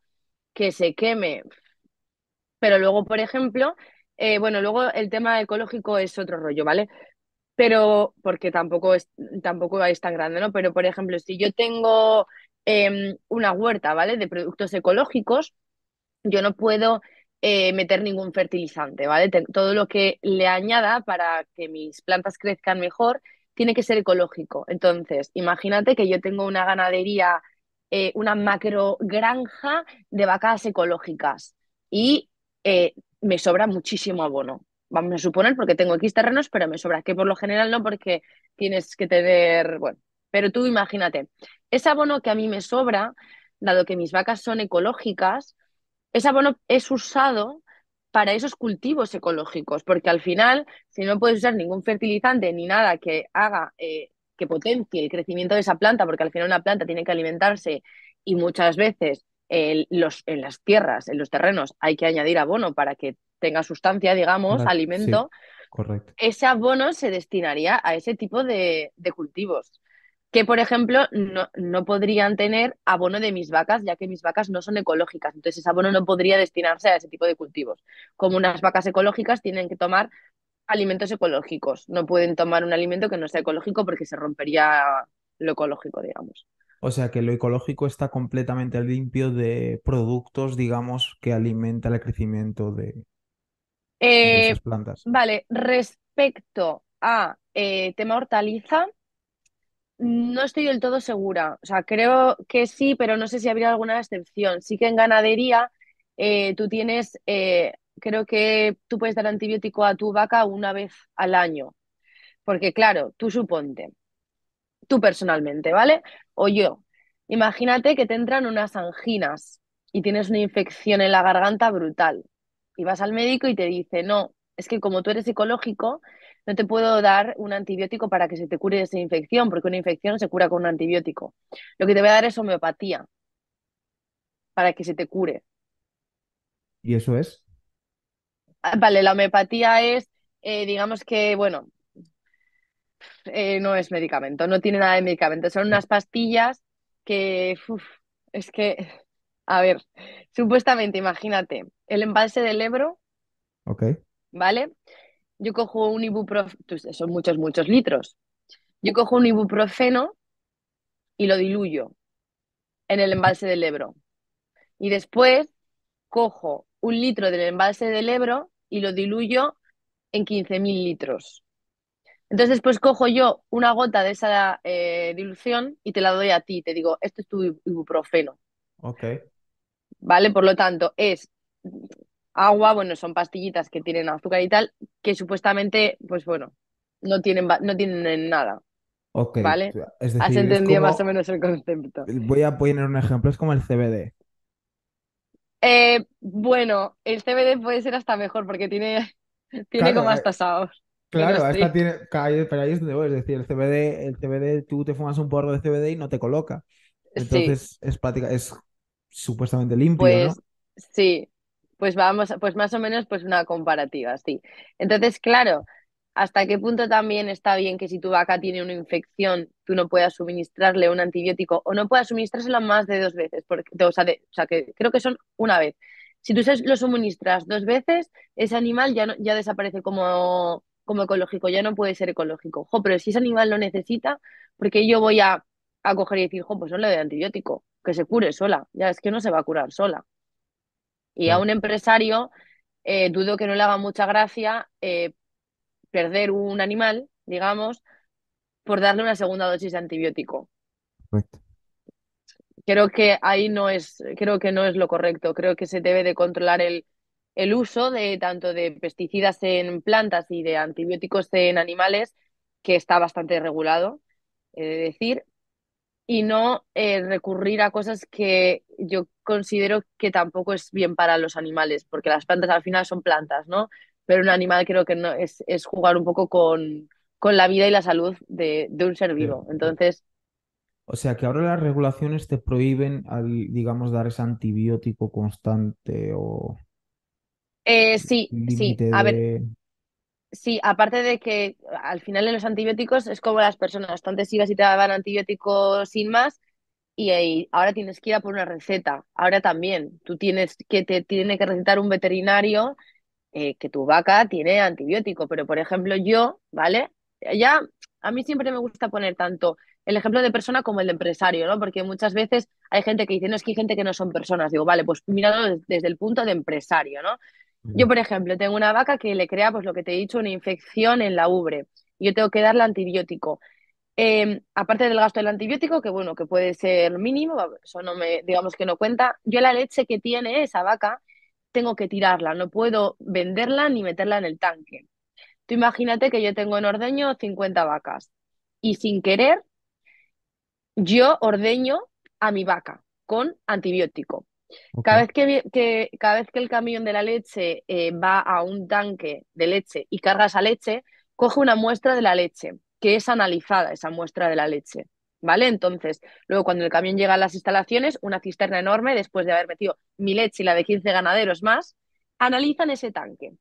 que se queme, pero luego, por ejemplo, bueno, luego el tema ecológico es otro rollo, ¿vale? Pero, porque tampoco es tan grande, ¿no? Pero, por ejemplo, si yo tengo una huerta, ¿vale? De productos ecológicos, yo no puedo meter ningún fertilizante, ¿vale? Todo lo que le añada para que mis plantas crezcan mejor tiene que ser ecológico. Entonces, imagínate que yo tengo una ganadería, una macro granja de vacas ecológicas y me sobra muchísimo abono. Vamos a suponer porque tengo X terrenos, pero me sobra, que por lo general no, porque tienes que tener, bueno, pero tú imagínate, ese abono que a mí me sobra, dado que mis vacas son ecológicas, ese abono es usado para esos cultivos ecológicos, porque al final, si no puedes usar ningún fertilizante ni nada que haga, que potencie el crecimiento de esa planta, porque al final una planta tiene que alimentarse y muchas veces en las tierras, en los terrenos, hay que añadir abono para que tenga sustancia, digamos, Sí, alimento, correcto. ese abono se destinaría a ese tipo de cultivos. Que, por ejemplo, no podrían tener abono de mis vacas, ya que mis vacas no son ecológicas. Entonces, ese abono no podría destinarse a ese tipo de cultivos. Como unas vacas ecológicas tienen que tomar alimentos ecológicos. No pueden tomar un alimento que no sea ecológico porque se rompería lo ecológico, digamos. O sea que lo ecológico está completamente limpio de productos, digamos, que alimentan el crecimiento de Eh, esas plantas. vale, respecto a tema hortaliza, no estoy del todo segura. O sea, creo que sí, pero no sé si habría alguna excepción. Sí que en ganadería tú tienes, creo que tú puedes dar antibiótico a tu vaca una vez al año. Porque claro, tú suponte, tú personalmente, ¿vale? O yo. Imagínate que te entran unas anginas y tienes una infección en la garganta brutal. Y vas al médico y te dice, no, es que como tú eres ecológico, no te puedo dar un antibiótico para que se te cure esa infección, porque una infección se cura con un antibiótico. Lo que te voy a dar es homeopatía para que se te cure. ¿Y eso es? Vale, la homeopatía es, digamos que, bueno, no es medicamento, no tiene nada de medicamento, son No. unas pastillas que, uf, es que, a ver, supuestamente, imagínate, el embalse del Ebro, Ok. ¿vale? Yo cojo un ibuprofeno, son muchos litros. Yo cojo un ibuprofeno y lo diluyo en el embalse del Ebro. Y después cojo un litro del embalse del Ebro y lo diluyo en 15.000 litros. Entonces después cojo yo una gota de esa dilución y te la doy a ti. Te digo, esto es tu ibuprofeno, Ok. ¿vale? Por lo tanto, es agua, bueno, son pastillitas que tienen azúcar y tal, que supuestamente, pues bueno, no tienen nada, Ok. ¿vale? Es Has decir, es entendido más o como, menos el concepto. voy a poner un ejemplo, es como el CBD. Bueno, el CBD puede ser hasta mejor porque tiene como Claro, hasta sabor, pero claro, esta sí, tiene, pero ahí es donde voy, es decir, el CBD, tú te fumas un porro de CBD y no te coloca. sí. Entonces es supuestamente limpio, ¿no? Pues sí, pues vamos, pues más o menos pues una comparativa, sí. Entonces, claro, ¿hasta qué punto también está bien que si tu vaca tiene una infección, tú no puedas suministrarle un antibiótico o no puedas suministrárselo más de 2 veces? O sea, que creo que son una vez. Si tú lo suministras 2 veces, ese animal ya, ya desaparece como ecológico, ya no puede ser ecológico. Jo, pero si ese animal lo necesita, porque yo voy a coger y decir, jo, pues no le doy antibiótico, que se cure sola. Ya es que no se va a curar sola. Y a Claro, un empresario dudo que no le haga mucha gracia perder un animal, digamos, por darle una segunda dosis de antibiótico. correcto. Creo que no es lo correcto. Creo que se debe de controlar el uso de tanto de pesticidas en plantas y de antibióticos en animales, que está bastante regulado, he de decir, y no recurrir a cosas que yo considero que tampoco es bien para los animales, porque las plantas al final son plantas, ¿no? Pero un animal creo que no es jugar un poco con la vida y la salud de un ser Eh, vivo. Entonces, O sea que ahora las regulaciones te prohíben, digamos, dar ese antibiótico constante o sí, sí. límite A ver, de... sí, aparte de que al final en los antibióticos es como las personas, tú antes ibas y te daban antibióticos sin más y ahora tienes que ir a por una receta. Ahora también, tú tienes que te tiene que recetar un veterinario que tu vaca tiene antibiótico, pero por ejemplo yo, ¿vale? Ya a mí siempre me gusta poner tanto el ejemplo de persona como el de empresario, ¿no? Porque muchas veces hay gente que dice, no, es que hay gente que no son personas. Digo, vale, pues míralo desde el punto de empresario, ¿no? Yo, Ujú. por ejemplo, tengo una vaca que le crea, pues lo que te he dicho, una infección en la ubre. Y yo tengo que darle antibiótico. Aparte del gasto del antibiótico, que bueno, que puede ser mínimo, eso no me, digamos que no cuenta, yo la leche que tiene esa vaca tengo que tirarla, no puedo venderla ni meterla en el tanque. Tú imagínate que yo tengo en ordeño 50 vacas y sin querer yo ordeño a mi vaca con antibiótico. Ok, Cada vez que el camión de la leche va a un tanque de leche y carga esa leche, coge una muestra de la leche, que es analizada esa muestra de la leche. ¿Vale? Entonces, luego cuando el camión llega a las instalaciones, una cisterna enorme, después de haber metido mi leche y la de 15 ganaderos más, analizan ese tanque.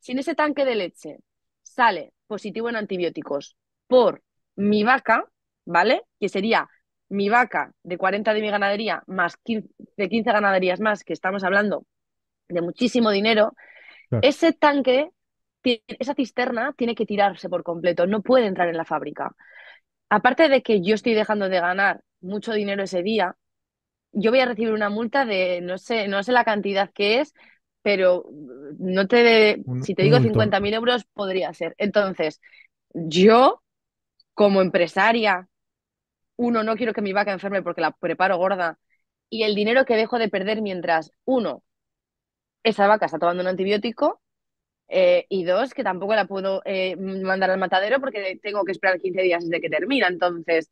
Si en ese tanque de leche sale positivo en antibióticos por mi vaca, ¿vale? Que sería mi vaca de 40 de mi ganadería más 15, de 15 ganaderías más, que estamos hablando de muchísimo dinero, claro. ese tanque, esa cisterna tiene que tirarse por completo, no puede entrar en la fábrica. Aparte de que yo estoy dejando de ganar mucho dinero ese día, yo voy a recibir una multa de, no sé la cantidad que es, pero no si te Un digo multón. 50.000 euros, podría ser. Entonces, yo, como empresaria, uno, no quiero que mi vaca enferme porque la preparo gorda, y el dinero que dejo de perder mientras, uno, esa vaca está tomando un antibiótico, y dos, que tampoco la puedo mandar al matadero porque tengo que esperar 15 días desde que termina. Entonces,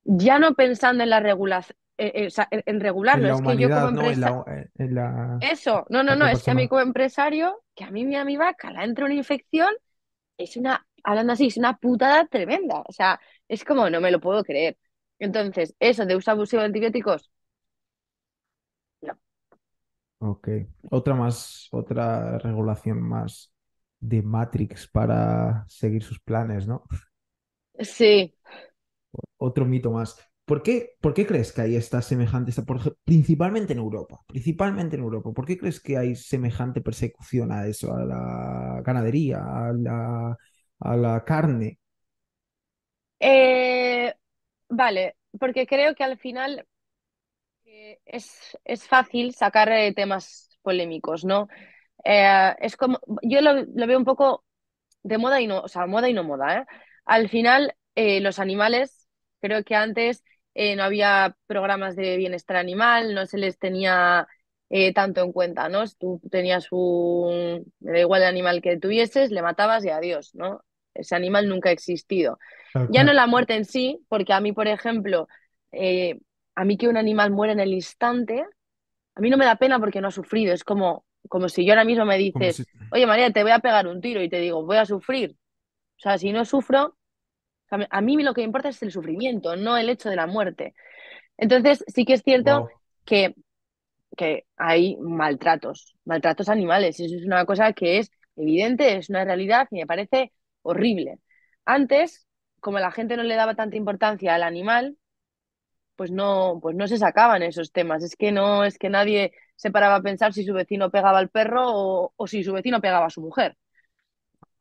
ya no pensando en la regulación, o sea, en En regularlo, la es que yo como humanidad, ¿no? empresa, En la eso, no, no, no, parte es que a mí personal. como empresario, que a mi vaca la entra una infección, hablando así, es una putada tremenda. O sea, es como, no me lo puedo creer. Entonces, eso de uso abusivo de antibióticos, no. Ok. Otra regulación más de Matrix para seguir sus planes, ¿no? Sí. Otro mito más. ¿Por qué crees que hay esta semejante, principalmente en Europa, ¿por qué crees que hay semejante persecución a eso, a la ganadería, a la carne? Eh, vale, porque creo que al final es fácil sacar temas polémicos, ¿no? Es como, yo lo veo un poco de moda y no, o sea, moda y no moda, ¿eh? Al final, los animales, creo que antes no había programas de bienestar animal, no se les tenía tanto en cuenta, ¿no? Tú tenías me da igual el animal que tuvieses, le matabas y adiós, ¿no? Ese animal nunca ha existido. Tal Ya no cual. la muerte en sí, porque a mí, por ejemplo, eh, a mí que un animal muera en el instante, a mí no me da pena porque no ha sufrido. Es como si yo ahora mismo me Como dices, si... oye María, te voy a pegar un tiro y te digo, voy a sufrir. O sea, si no sufro, o sea, a mí lo que me importa es el sufrimiento, no el hecho de la muerte. Entonces, sí que es cierto Wow. que, que hay maltratos animales. Eso es una cosa que es evidente, es una realidad y me parece horrible. Antes, como la gente no le daba tanta importancia al animal, pues no se sacaban esos temas. Es que no, es que nadie se paraba a pensar si su vecino pegaba al perro o si su vecino pegaba a su mujer.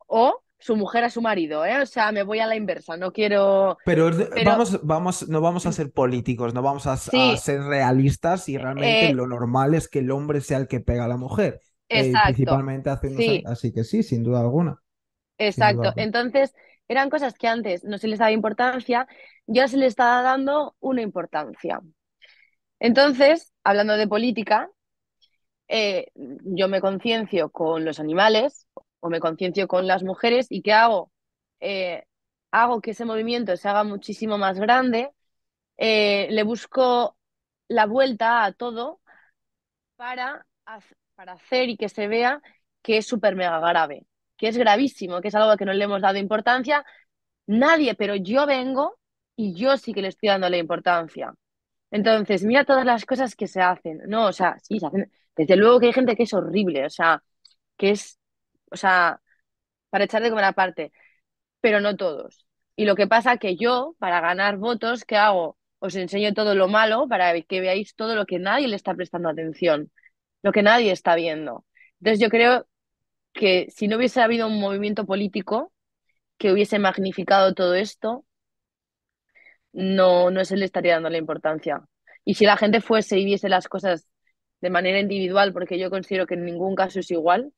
O su mujer a su marido, ¿eh? O sea, me voy a la inversa, no quiero. Pero Pero vamos, no vamos a ser políticos, no vamos a sí, ser realistas y realmente eh, lo normal es que el hombre sea el que pega a la mujer, exacto. principalmente hace unos años. Sí, Así que sí, sin duda alguna, sin duda exacto. alguna. Entonces, eran cosas que antes no se les daba importancia, ya se les está dando una importancia. Entonces, hablando de política, yo me conciencio con los animales o me conciencio con las mujeres y ¿qué hago? Eh, hago que ese movimiento se haga muchísimo más grande, le busco la vuelta a todo para hacer y que se vea que es súper mega grave, que es gravísimo, que es algo que no le hemos dado importancia nadie, pero yo vengo y yo sí que le estoy dando la importancia. Entonces, mira todas las cosas que se hacen. No, o sea, sí, se hacen. Desde luego que hay gente que es horrible, o sea, que es, o sea, para echar de comer aparte, pero no todos. Y lo que pasa que yo, para ganar votos, ¿qué hago? Os enseño todo lo malo para que veáis todo lo que nadie le está prestando atención, lo que nadie está viendo. Entonces, yo creo que si no hubiese habido un movimiento político que hubiese magnificado todo esto, no se le estaría dando la importancia. Y si la gente fuese y viese las cosas de manera individual, porque yo considero que en ningún caso es igual,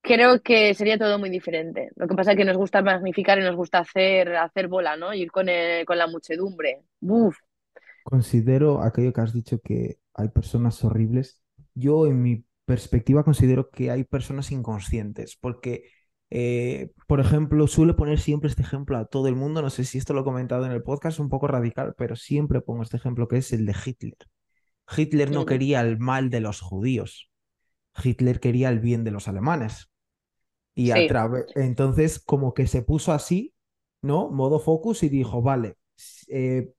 creo que sería todo muy diferente. Lo que pasa es que nos gusta magnificar y nos gusta hacer bola, ¿no? Ir con la muchedumbre. Uf. Considero aquello que has dicho que hay personas horribles. Yo, en mi perspectiva, considero que hay personas inconscientes, porque, por ejemplo, suelo poner siempre este ejemplo a todo el mundo. No sé si esto lo he comentado en el podcast, un poco radical, pero siempre pongo este ejemplo que es el de Hitler. Hitler no Mm. quería el mal de los judíos, Hitler quería el bien de los alemanes. Y a Sí. través, entonces como que se puso así, ¿no? Modo focus y dijo, vale,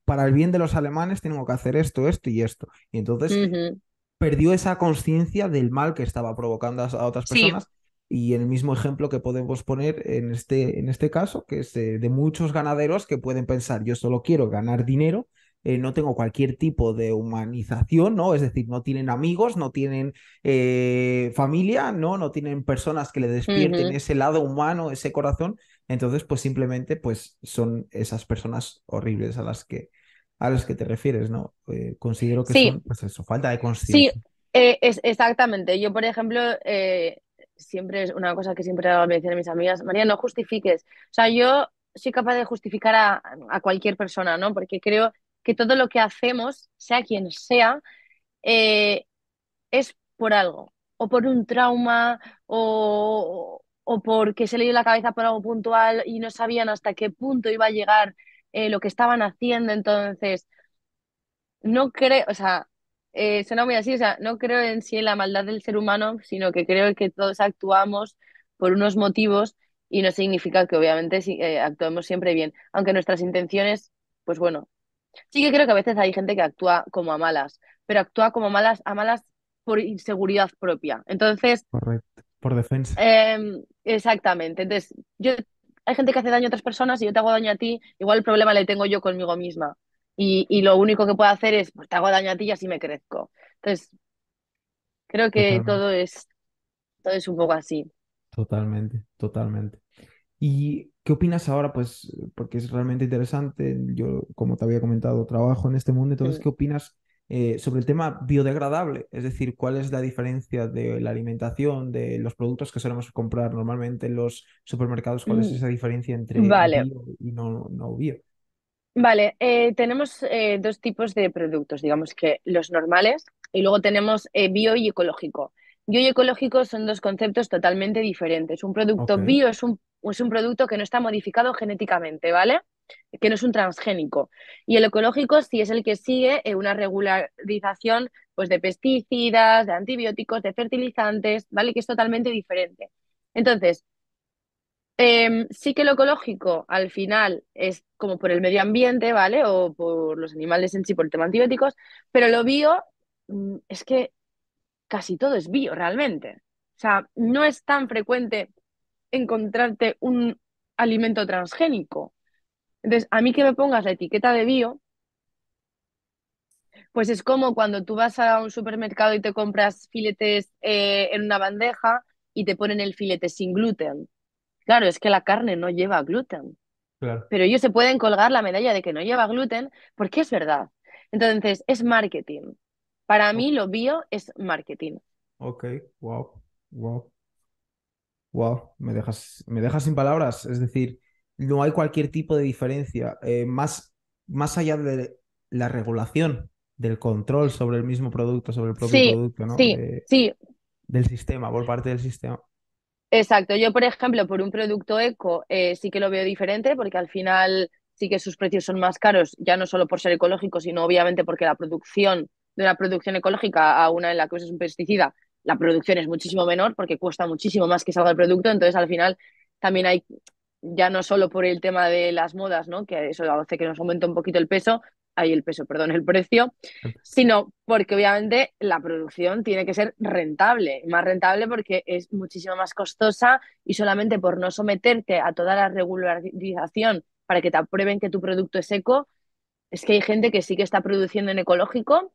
para el bien de los alemanes tengo que hacer esto, esto y esto. Y entonces Ujú. perdió esa conciencia del mal que estaba provocando a otras Sí. personas. Y el mismo ejemplo que podemos poner en este caso, que es de muchos ganaderos que pueden pensar, yo solo quiero ganar dinero, no tengo cualquier tipo de humanización, ¿no? Es decir, no tienen amigos, no tienen familia, ¿no? No tienen personas que le despierten Ujú. ese lado humano, ese corazón. Entonces, pues simplemente, pues son esas personas horribles a las que te refieres, ¿no? Considero que Sí, son, pues eso, falta de sí, conciencia. es exactamente. Yo, por ejemplo, siempre es una cosa que siempre me dicen mis amigas, María, no justifiques. O sea, yo soy capaz de justificar a cualquier persona, ¿no? Porque creo que todo lo que hacemos, sea quien sea, eh, es por algo, o por un trauma, o porque se le dio la cabeza por algo puntual y no sabían hasta qué punto iba a llegar lo que estaban haciendo. Entonces, no creo, o sea, suena muy así, o sea, no creo en sí en la maldad del ser humano, sino que creo que todos actuamos por unos motivos y no significa que obviamente actuemos siempre bien, aunque nuestras intenciones, pues bueno, sí que creo que a veces hay gente que actúa como a malas, pero actúa como a malas por inseguridad propia. Entonces, Correcto. Por defensa. exactamente. Entonces, hay gente que hace daño a otras personas y yo te hago daño a ti, igual el problema le tengo yo conmigo misma. Y lo único que puedo hacer es, pues te hago daño a ti y así me crezco. Entonces, creo que Totalmente. todo es un poco así. Totalmente. Totalmente. ¿Y qué opinas ahora? Pues porque es realmente interesante. Yo, como te había comentado, trabajo en este mundo. Entonces, Mm. ¿qué opinas sobre el tema biodegradable? Es decir, ¿cuál es la diferencia de la alimentación, de los productos que solemos comprar normalmente en los supermercados? ¿Cuál es Mm. esa diferencia entre Vale, bio y no bio? vale. Tenemos dos tipos de productos, digamos que los normales y luego tenemos bio y ecológico. Bio y ecológico son dos conceptos totalmente diferentes. Un producto Ok, bio es un producto que no está modificado genéticamente, ¿vale? Que no es un transgénico. Y el ecológico sí es el que sigue una regularización pues, de pesticidas, de antibióticos, de fertilizantes, ¿vale? Que es totalmente diferente. Entonces, sí que lo ecológico al final es como por el medio ambiente, ¿vale? O por los animales en sí, por el tema antibióticos, pero lo bio es que casi todo es bio realmente. O sea, no es tan frecuente encontrarte un alimento transgénico. Entonces, a mí que me pongas la etiqueta de bio, pues es como cuando tú vas a un supermercado y te compras filetes en una bandeja y te ponen el filete sin gluten. Claro, es que la carne no lleva gluten. claro. Pero ellos se pueden colgar la medalla de que no lleva gluten porque es verdad. Entonces, es marketing. Para O- mí lo bio es marketing. Ok, wow, wow. Wow, me dejas sin palabras. Es decir, no hay cualquier tipo de diferencia. Más allá de la regulación. del control sobre el mismo producto, sobre el propio Sí, producto, ¿no? sí, sí, Del sistema, por parte del sistema. exacto. Yo, por ejemplo, por un producto eco sí que lo veo diferente porque al final sí que sus precios son más caros, ya no solo por ser ecológico, sino obviamente porque la producción de una producción ecológica a una en la que usas un pesticida, la producción es muchísimo menor porque cuesta muchísimo más que salga el producto. Entonces, al final también hay, ya no solo por el tema de las modas, ¿no? Que eso hace que nos aumente un poquito el peso, ahí el peso, perdón, el precio, sino porque obviamente la producción tiene que ser rentable, más rentable porque es muchísimo más costosa y solamente por no someterte a toda la regularización para que te aprueben que tu producto es eco, es que hay gente que sí que está produciendo en ecológico.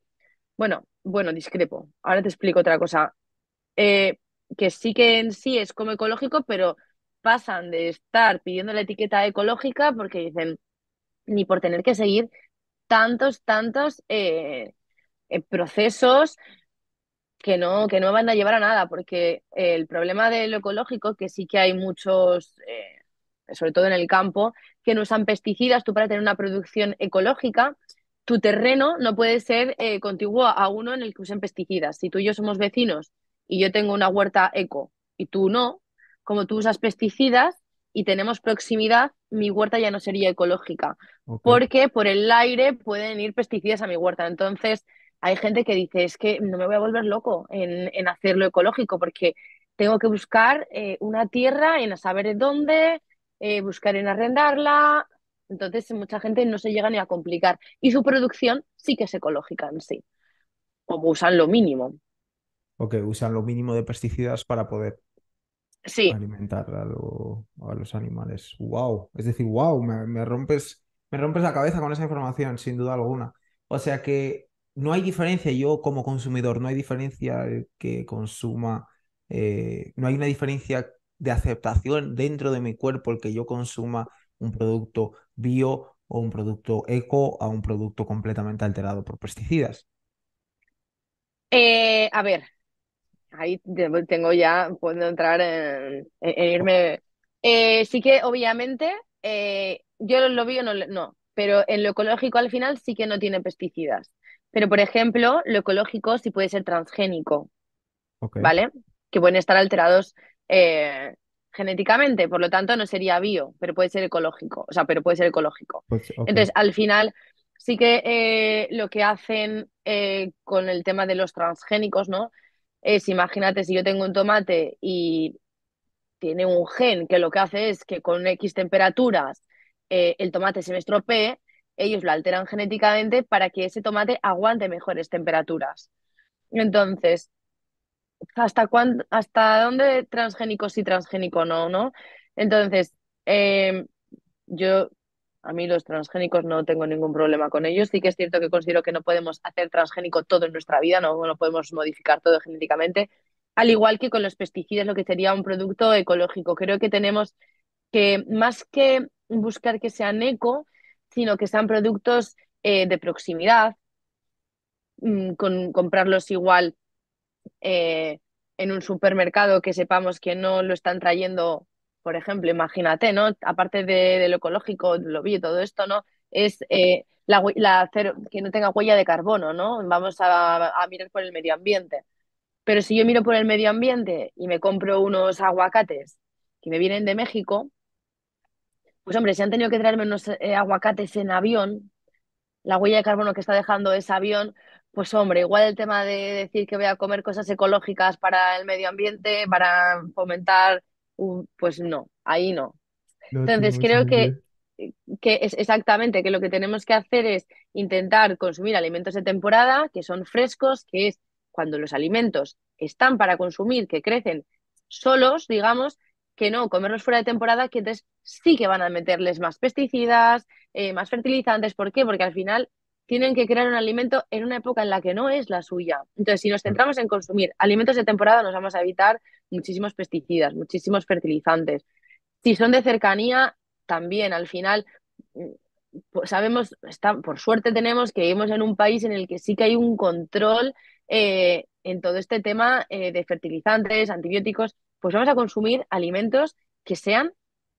Bueno, discrepo. Ahora te explico otra cosa. Eh, que sí que en sí es como ecológico, pero pasan de estar pidiendo la etiqueta ecológica porque dicen, ni por tener que seguir tantos procesos que no van a llevar a nada, porque el problema de lo ecológico, que sí que hay muchos, sobre todo en el campo, que no usan pesticidas. Tú para tener una producción ecológica, tu terreno no puede ser contiguo a uno en el que usen pesticidas. Si tú y yo somos vecinos y yo tengo una huerta eco y tú no, como tú usas pesticidas y tenemos proximidad, mi huerta ya no sería ecológica, Ok. porque por el aire pueden ir pesticidas a mi huerta. Entonces, hay gente que dice, es que no me voy a volver loco en hacerlo ecológico porque tengo que buscar una tierra en a saber dónde, buscar en arrendarla. Entonces, mucha gente no se llega ni a complicar. Y su producción sí que es ecológica en sí, o usan lo mínimo. Ok, usan lo mínimo de pesticidas para poder Sí, alimentar a los animales. Wow. Es decir, wow, me rompes la cabeza con esa información, sin duda alguna. O sea que no hay diferencia, yo como consumidor, no hay diferencia que consuma, no hay una diferencia de aceptación dentro de mi cuerpo el que yo consuma un producto bio o un producto eco a un producto completamente alterado por pesticidas. a ver, tengo ya, puedo entrar en irme. Sí que obviamente yo lo vi o no, no, pero en lo ecológico al final sí que no tiene pesticidas. Pero por ejemplo, lo ecológico sí puede ser transgénico, Ok, ¿vale? Que pueden estar alterados eh, genéticamente, por lo tanto no sería bio, pero puede ser ecológico, o sea, pero puede ser ecológico. pues ok. Entonces, al final sí que lo que hacen con el tema de los transgénicos, ¿no? Es, imagínate, si yo tengo un tomate y tiene un gen que lo que hace es que con X temperaturas el tomate se me estropee, ellos lo alteran genéticamente para que ese tomate aguante mejores temperaturas. Entonces, hasta dónde transgénico sí, transgénico no, ¿no? Entonces, eh, yo, a mí los transgénicos no tengo ningún problema con ellos. Sí que es cierto que considero que no podemos hacer transgénico todo en nuestra vida, no podemos modificar todo genéticamente. Al igual que con los pesticidas, lo que sería un producto ecológico. Creo que tenemos que, más que buscar que sean eco, sino que sean productos de proximidad, comprarlos igual en un supermercado que sepamos que no lo están trayendo, por ejemplo, imagínate, ¿no? Aparte de lo ecológico, lo vi, todo esto, ¿no? Es que no tenga huella de carbono, ¿no? Vamos a mirar por el medio ambiente. Pero si yo miro por el medio ambiente y me compro unos aguacates que me vienen de México, pues hombre, si han tenido que traerme unos aguacates en avión, la huella de carbono que está dejando ese avión, pues hombre, igual el tema de decir que voy a comer cosas ecológicas para el medio ambiente, para fomentar, pues no, ahí no. No tiene Entonces mucho creo sentido. que es exactamente que lo que tenemos que hacer es intentar consumir alimentos de temporada, que son frescos, que es cuando los alimentos están para consumir, que crecen solos, digamos, que no comerlos fuera de temporada, que entonces sí que van a meterles más pesticidas, más fertilizantes. ¿Por qué? Porque al final tienen que crear un alimento en una época en la que no es la suya. Entonces, si nos centramos en consumir alimentos de temporada, nos vamos a evitar muchísimos pesticidas, muchísimos fertilizantes. Si son de cercanía, también al final pues sabemos, por suerte tenemos que vivimos en un país en el que sí que hay un control en todo este tema de fertilizantes, antibióticos, pues vamos a consumir alimentos que sean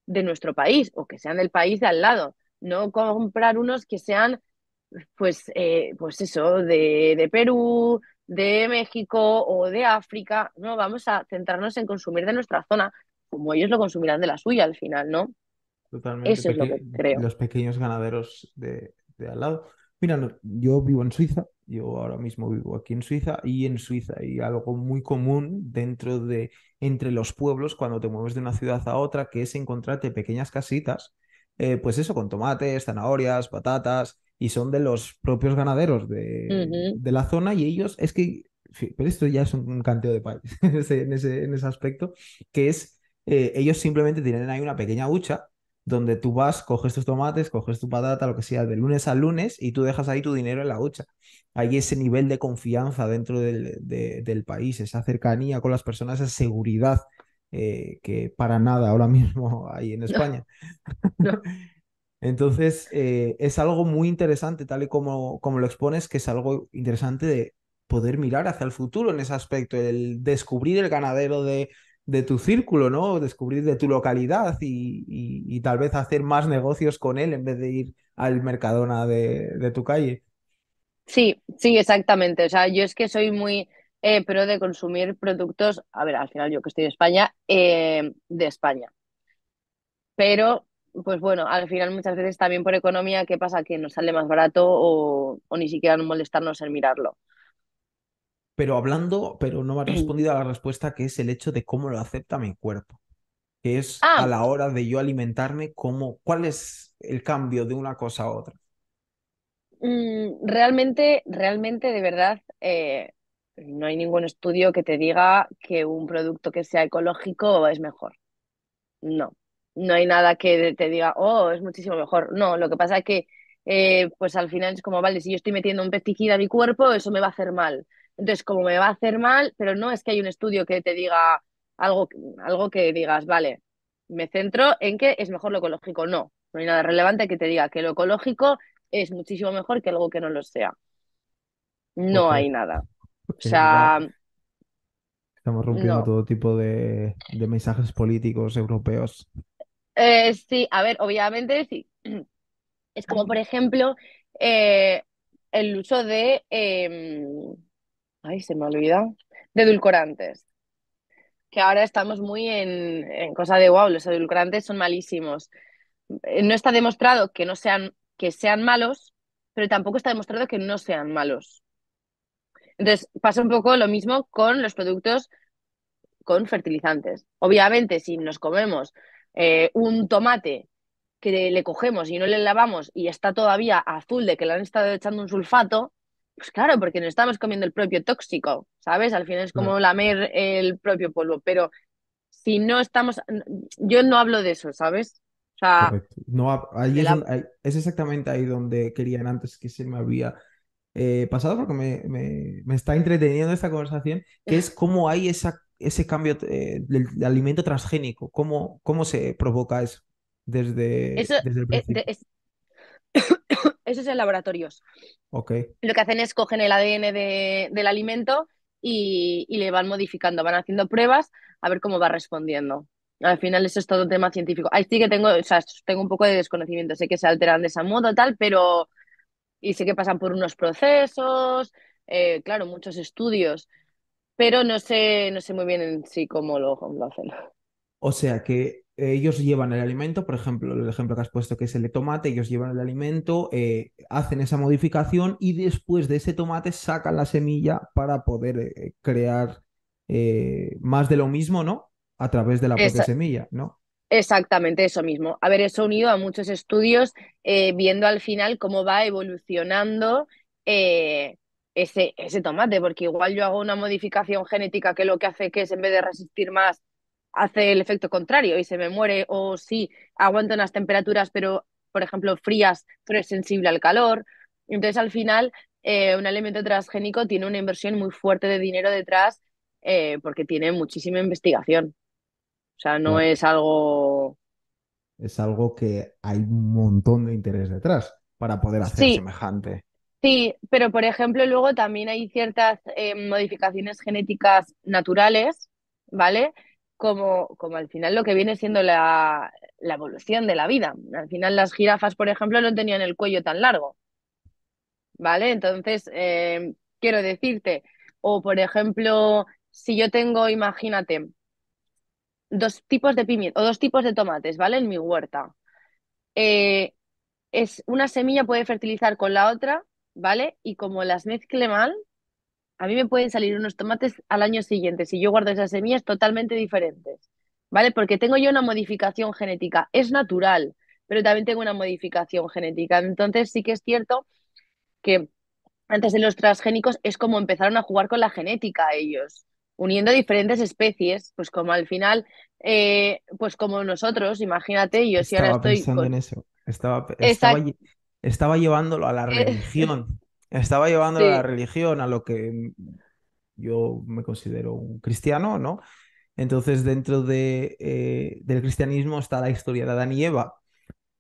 de nuestro país o que sean del país de al lado, no comprar unos que sean pues eso, de Perú, de México o de África, ¿no? Vamos a centrarnos en consumir de nuestra zona, como ellos lo consumirán de la suya al final, ¿no? Totalmente. Eso es lo que creo. Los pequeños ganaderos de al lado. Mira, yo vivo en Suiza, yo ahora mismo vivo aquí en Suiza y en Suiza hay algo muy común entre los pueblos cuando te mueves de una ciudad a otra, que es encontrarte pequeñas casitas, pues eso, con tomates, zanahorias, patatas, y son de los propios ganaderos Ujú. de la zona y ellos, es que, pero esto ya es un canteo de país en ese aspecto, que es, ellos simplemente tienen ahí una pequeña hucha donde tú vas, coges tus tomates, coges tu patata, lo que sea, de lunes a lunes y tú dejas ahí tu dinero en la hucha. Hay ese nivel de confianza dentro del país, esa cercanía con las personas, esa seguridad que para nada ahora mismo hay en No, España. no. Entonces, es algo muy interesante, tal y como lo expones, que es algo interesante de poder mirar hacia el futuro en ese aspecto, el descubrir el ganadero de tu círculo, ¿no? Descubrir de tu localidad y tal vez hacer más negocios con él en vez de ir al Mercadona de tu calle. Sí, sí, exactamente. O sea, yo es que soy muy pro de consumir productos, a ver, al final yo que estoy en España, de España. Pero, pues bueno, al final muchas veces también por economía, ¿qué pasa? Que nos sale más barato o ni siquiera no molestarnos en mirarlo. Pero no me has respondido a la respuesta que es el hecho de cómo lo acepta mi cuerpo, que es a Ah, la hora de yo alimentarme, ¿cuál es el cambio de una cosa a otra? realmente, realmente, de verdad, no hay ningún estudio que te diga que un producto que sea ecológico es mejor. No, no hay nada que te diga, oh, es muchísimo mejor. No, lo que pasa es que, pues al final es como, vale, si yo estoy metiendo un pesticida a mi cuerpo, eso me va a hacer mal. Entonces, como me va a hacer mal, pero no es que hay un estudio que te diga algo, algo que digas, vale, me centro en que es mejor lo ecológico. No, no hay nada relevante que te diga que lo ecológico es muchísimo mejor que algo que no lo sea. No Ok, hay nada. O ok, ya sea, estamos rompiendo no. todo tipo de mensajes políticos europeos. Sí, a ver, obviamente sí. Es como, por ejemplo, eh, el uso de, ay, se me olvida, de edulcorantes, que ahora estamos muy en cosa de, wow, los edulcorantes son malísimos. No está demostrado que sean malos, pero tampoco está demostrado que no sean malos. Entonces, pasa un poco lo mismo con los productos con fertilizantes. Obviamente, si nos comemos un tomate que le cogemos y no le lavamos y está todavía azul de que le han estado echando un sulfato, pues claro, porque no estamos comiendo el propio tóxico, ¿sabes? Al final es como Claro, lamer el propio polvo, pero si no estamos, yo no hablo de eso, ¿sabes? O sea, correcto. No, ahí de es, la... es exactamente ahí donde querían antes que se me había pasado, porque me está entreteniendo esta conversación, que es cómo hay ese cambio del alimento transgénico, cómo se provoca eso Eso, desde el eh, principio. eso es en laboratorios. Ok, Lo que hacen es cogen el ADN del alimento y le van modificando, van haciendo pruebas a ver cómo va respondiendo. Al final eso es todo un tema científico. Ahí sí que tengo, o sea, tengo un poco de desconocimiento. Sé que se alteran de ese modo, tal, pero y sé que pasan por unos procesos, claro, muchos estudios, pero no sé muy bien en sí cómo lo hacen. o sea que ellos llevan el alimento, por ejemplo, el ejemplo que has puesto que es el de tomate, ellos llevan el alimento, hacen esa modificación y después de ese tomate sacan la semilla para poder crear más de lo mismo, ¿no? A través de la propia Es, semilla, ¿no? exactamente eso mismo. Haber eso unido a muchos estudios, viendo al final cómo va evolucionando eh, ese tomate, porque igual yo hago una modificación genética que lo que hace que es en vez de resistir más, hace el efecto contrario y se me muere, o sí, aguanta unas temperaturas, pero por ejemplo frías, pero es sensible al calor. Entonces al final un alimento transgénico tiene una inversión muy fuerte de dinero detrás, porque tiene muchísima investigación. O sea, no Claro. es algo... Es algo que hay un montón de interés detrás para poder hacer Sí, semejante. sí, pero por ejemplo luego también hay ciertas modificaciones genéticas naturales, ¿vale? Como al final lo que viene siendo la evolución de la vida. Al final las jirafas, por ejemplo, no tenían el cuello tan largo. ¿vale? Entonces, quiero decirte, o por ejemplo, si yo tengo, imagínate, dos tipos de pimiento o dos tipos de tomates, ¿vale? En mi huerta. Eh, una semilla puede fertilizar con la otra, ¿vale? Y como las mezcle mal, a mí me pueden salir unos tomates al año siguiente si yo guardo esas semillas totalmente diferentes, ¿vale? Porque tengo yo una modificación genética. Es natural, pero también tengo una modificación genética. Entonces sí que es cierto que antes de los transgénicos es como empezaron a jugar con la genética ellos, uniendo diferentes especies, pues como al final, pues como nosotros, imagínate, yo si ahora Estaba estoy pensando en con... eso. Exacto. Estaba llevándolo a la religión. Estaba llevándolo a la Sí. religión, a lo que yo me considero un cristiano, ¿no? Entonces, dentro del cristianismo está la historia de Adán y Eva.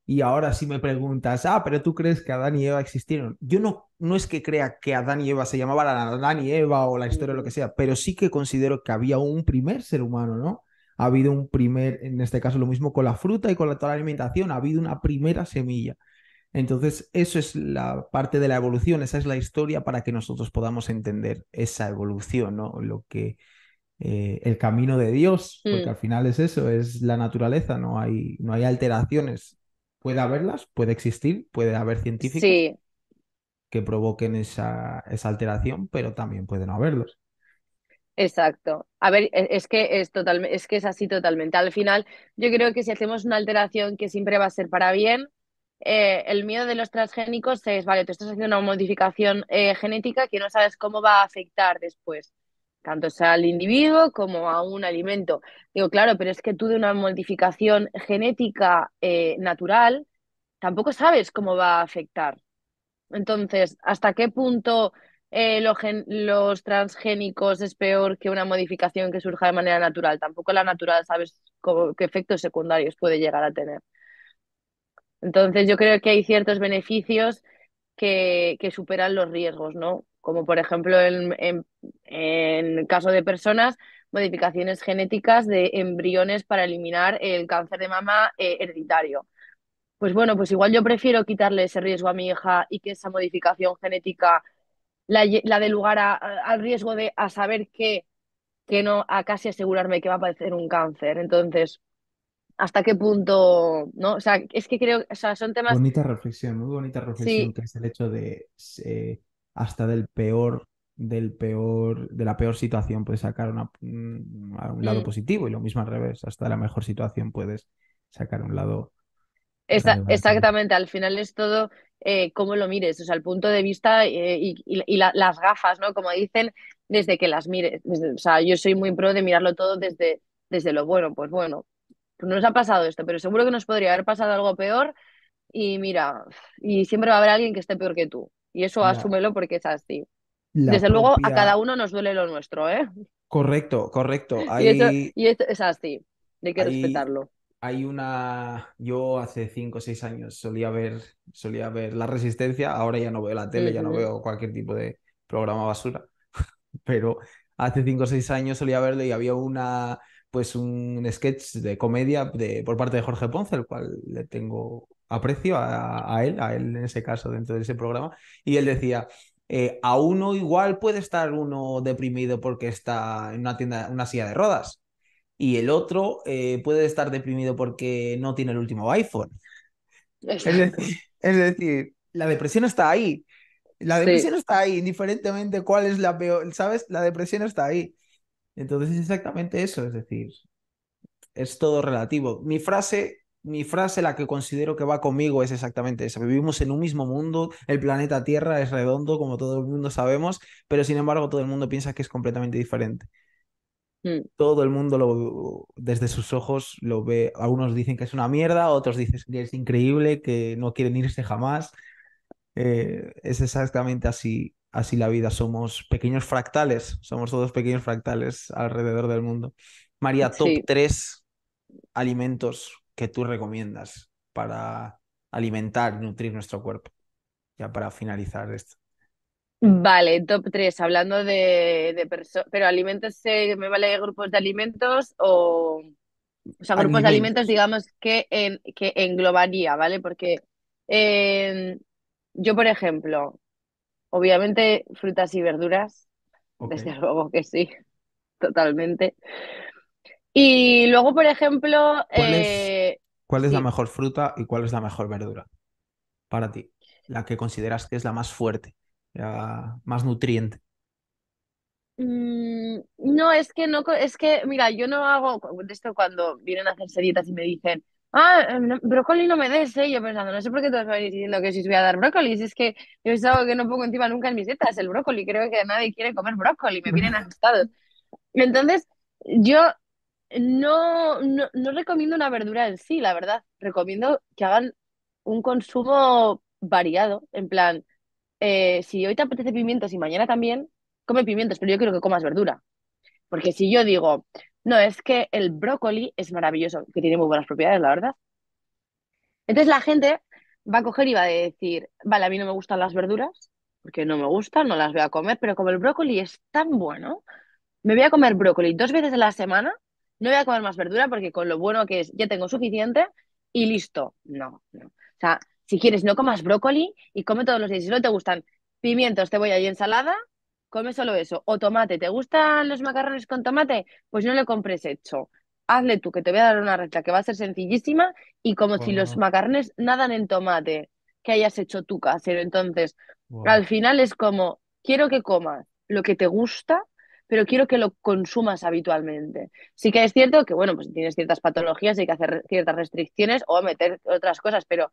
Y ahora si me preguntas, pero tú crees que Adán y Eva existieron. Yo no es que crea que Adán y Eva se llamaban Adán y Eva o la historia o lo que Ujú. sea, pero sí que considero que había un primer ser humano, ¿no? Ha habido un primer, en este caso lo mismo con la fruta y con toda la alimentación, ha habido una primera semilla. Entonces, eso es la parte de la evolución, esa es la historia para que nosotros podamos entender esa evolución, ¿no? El camino de Dios, porque Mm. al final es eso, es la naturaleza, no hay alteraciones. Puede haberlas, puede existir, puede haber científicos Sí, que provoquen esa alteración, pero también pueden no haberlos. exacto. A ver, es que es totalmente, es que es así totalmente. Al final, yo creo que si hacemos una alteración que siempre va a ser para bien, el miedo de los transgénicos es, vale, tú estás haciendo una modificación genética que no sabes cómo va a afectar después, tanto sea al individuo como a un alimento. Digo, claro, pero es que tú de una modificación genética natural tampoco sabes cómo va a afectar. Entonces, ¿hasta qué punto los transgénicos es peor que una modificación que surja de manera natural? Tampoco la natural sabes qué efectos secundarios puede llegar a tener. Entonces, yo creo que hay ciertos beneficios que superan los riesgos, ¿no? Como por ejemplo en caso de personas, modificaciones genéticas de embriones para eliminar el cáncer de mama hereditario. Pues bueno, pues igual yo prefiero quitarle ese riesgo a mi hija y que esa modificación genética la dé lugar al riesgo de a saber que no, a casi asegurarme que va a padecer un cáncer. Entonces, ¿hasta qué punto, no? O sea, es que creo, o sea, son temas, Bonita reflexión, muy bonita reflexión, sí, que es el hecho de hasta de la peor situación puedes sacar a un lado mm, positivo y lo mismo al revés, hasta de la mejor situación puedes sacar un lado relevante. exactamente, al final es todo cómo lo mires, o sea, el punto de vista las gafas, ¿no? Como dicen, desde que las mires. O sea, yo soy muy pro de mirarlo todo desde lo bueno, pues bueno, pues nos ha pasado esto, pero seguro que nos podría haber pasado algo peor y mira, y siempre va a haber alguien que esté peor que tú. Y eso La, asúmelo porque es así. la Desde luego, a cada propia... uno nos duele lo nuestro, ¿eh? Correcto, correcto. Y eso es así, hay que Hay, respetarlo. hay una... Yo hace 5 o 6 años solía ver La Resistencia, ahora ya no veo la tele, ya no Ujú. veo cualquier tipo de programa basura, pero hace 5 o 6 años solía verlo y había pues un sketch de comedia por parte de Jorge Ponce, el cual le tengo aprecio a él en ese caso dentro de ese programa, y él decía, a uno igual puede estar uno deprimido porque está en una tienda, en una silla de rodas, y el otro puede estar deprimido porque no tiene el último iPhone. Es Exacto. decir, es decir, la depresión está ahí. La Sí. depresión está ahí, indiferentemente cuál es la peor, ¿sabes? La depresión está ahí. Entonces es exactamente eso, es decir, es todo relativo. Mi frase, la que considero que va conmigo, es exactamente esa. Vivimos en un mismo mundo, el planeta Tierra es redondo, como todo el mundo sabemos, pero sin embargo todo el mundo piensa que es completamente diferente. Mm. Todo el mundo desde sus ojos lo ve. Algunos dicen que es una mierda, otros dicen que es increíble, que no quieren irse jamás. Es exactamente así la vida. Somos pequeños fractales, somos todos pequeños fractales alrededor del mundo. María, top Sí. 3 alimentos que tú recomiendas para alimentar y nutrir nuestro cuerpo. Ya para finalizar esto. Vale, top 3 hablando de personas, pero alimentos, ¿me vale grupos de alimentos o sea, grupos de alimentos, Alimentos. digamos, que englobaría, ¿vale? Porque eh, yo, por ejemplo, Obviamente, frutas y verduras, Ok. desde luego que sí, totalmente. Y luego, por ejemplo, ¿Cuál es, cuál es la sí. mejor fruta y cuál es la mejor verdura para ti? La que consideras que es la más fuerte, la más nutriente. No, es que no, es que, mira, yo no hago de esto cuando vienen a hacerse dietas y me dicen, ah, brócoli no me des, ¿eh? Yo pensando, no sé por qué todos me vais diciendo que si os voy a dar brócoli, si es que yo es algo que no pongo encima nunca en mis dietas, el brócoli, creo que nadie quiere comer brócoli, me vienen asustados. Entonces, yo no recomiendo una verdura en sí, la verdad, recomiendo que hagan un consumo variado, en plan, si hoy te apetece pimientos y mañana también, come pimientos, pero yo quiero que comas verdura. Porque si yo digo, no, es que el brócoli es maravilloso, que tiene muy buenas propiedades, la verdad. Entonces la gente va a coger y va a decir, vale, a mí no me gustan las verduras, porque no me gustan, no las voy a comer, pero como el brócoli es tan bueno, me voy a comer brócoli 2 veces a la semana, no voy a comer más verdura porque con lo bueno que es ya tengo suficiente y listo. No, no. O sea, si quieres no comas brócoli y come todos los días. Si no te gustan pimientos, cebolla y ensalada, come solo eso. O tomate, ¿te gustan los macarrones con tomate? Pues no le compres hecho. Hazle tú, que te voy a dar una receta que va a ser sencillísima y como si los Wow, macarrones nadan en tomate que hayas hecho tú casero. Entonces, wow. al final es como, quiero que comas lo que te gusta pero quiero que lo consumas habitualmente. Sí que es cierto que, bueno, pues tienes ciertas patologías, hay que hacer ciertas restricciones o meter otras cosas, pero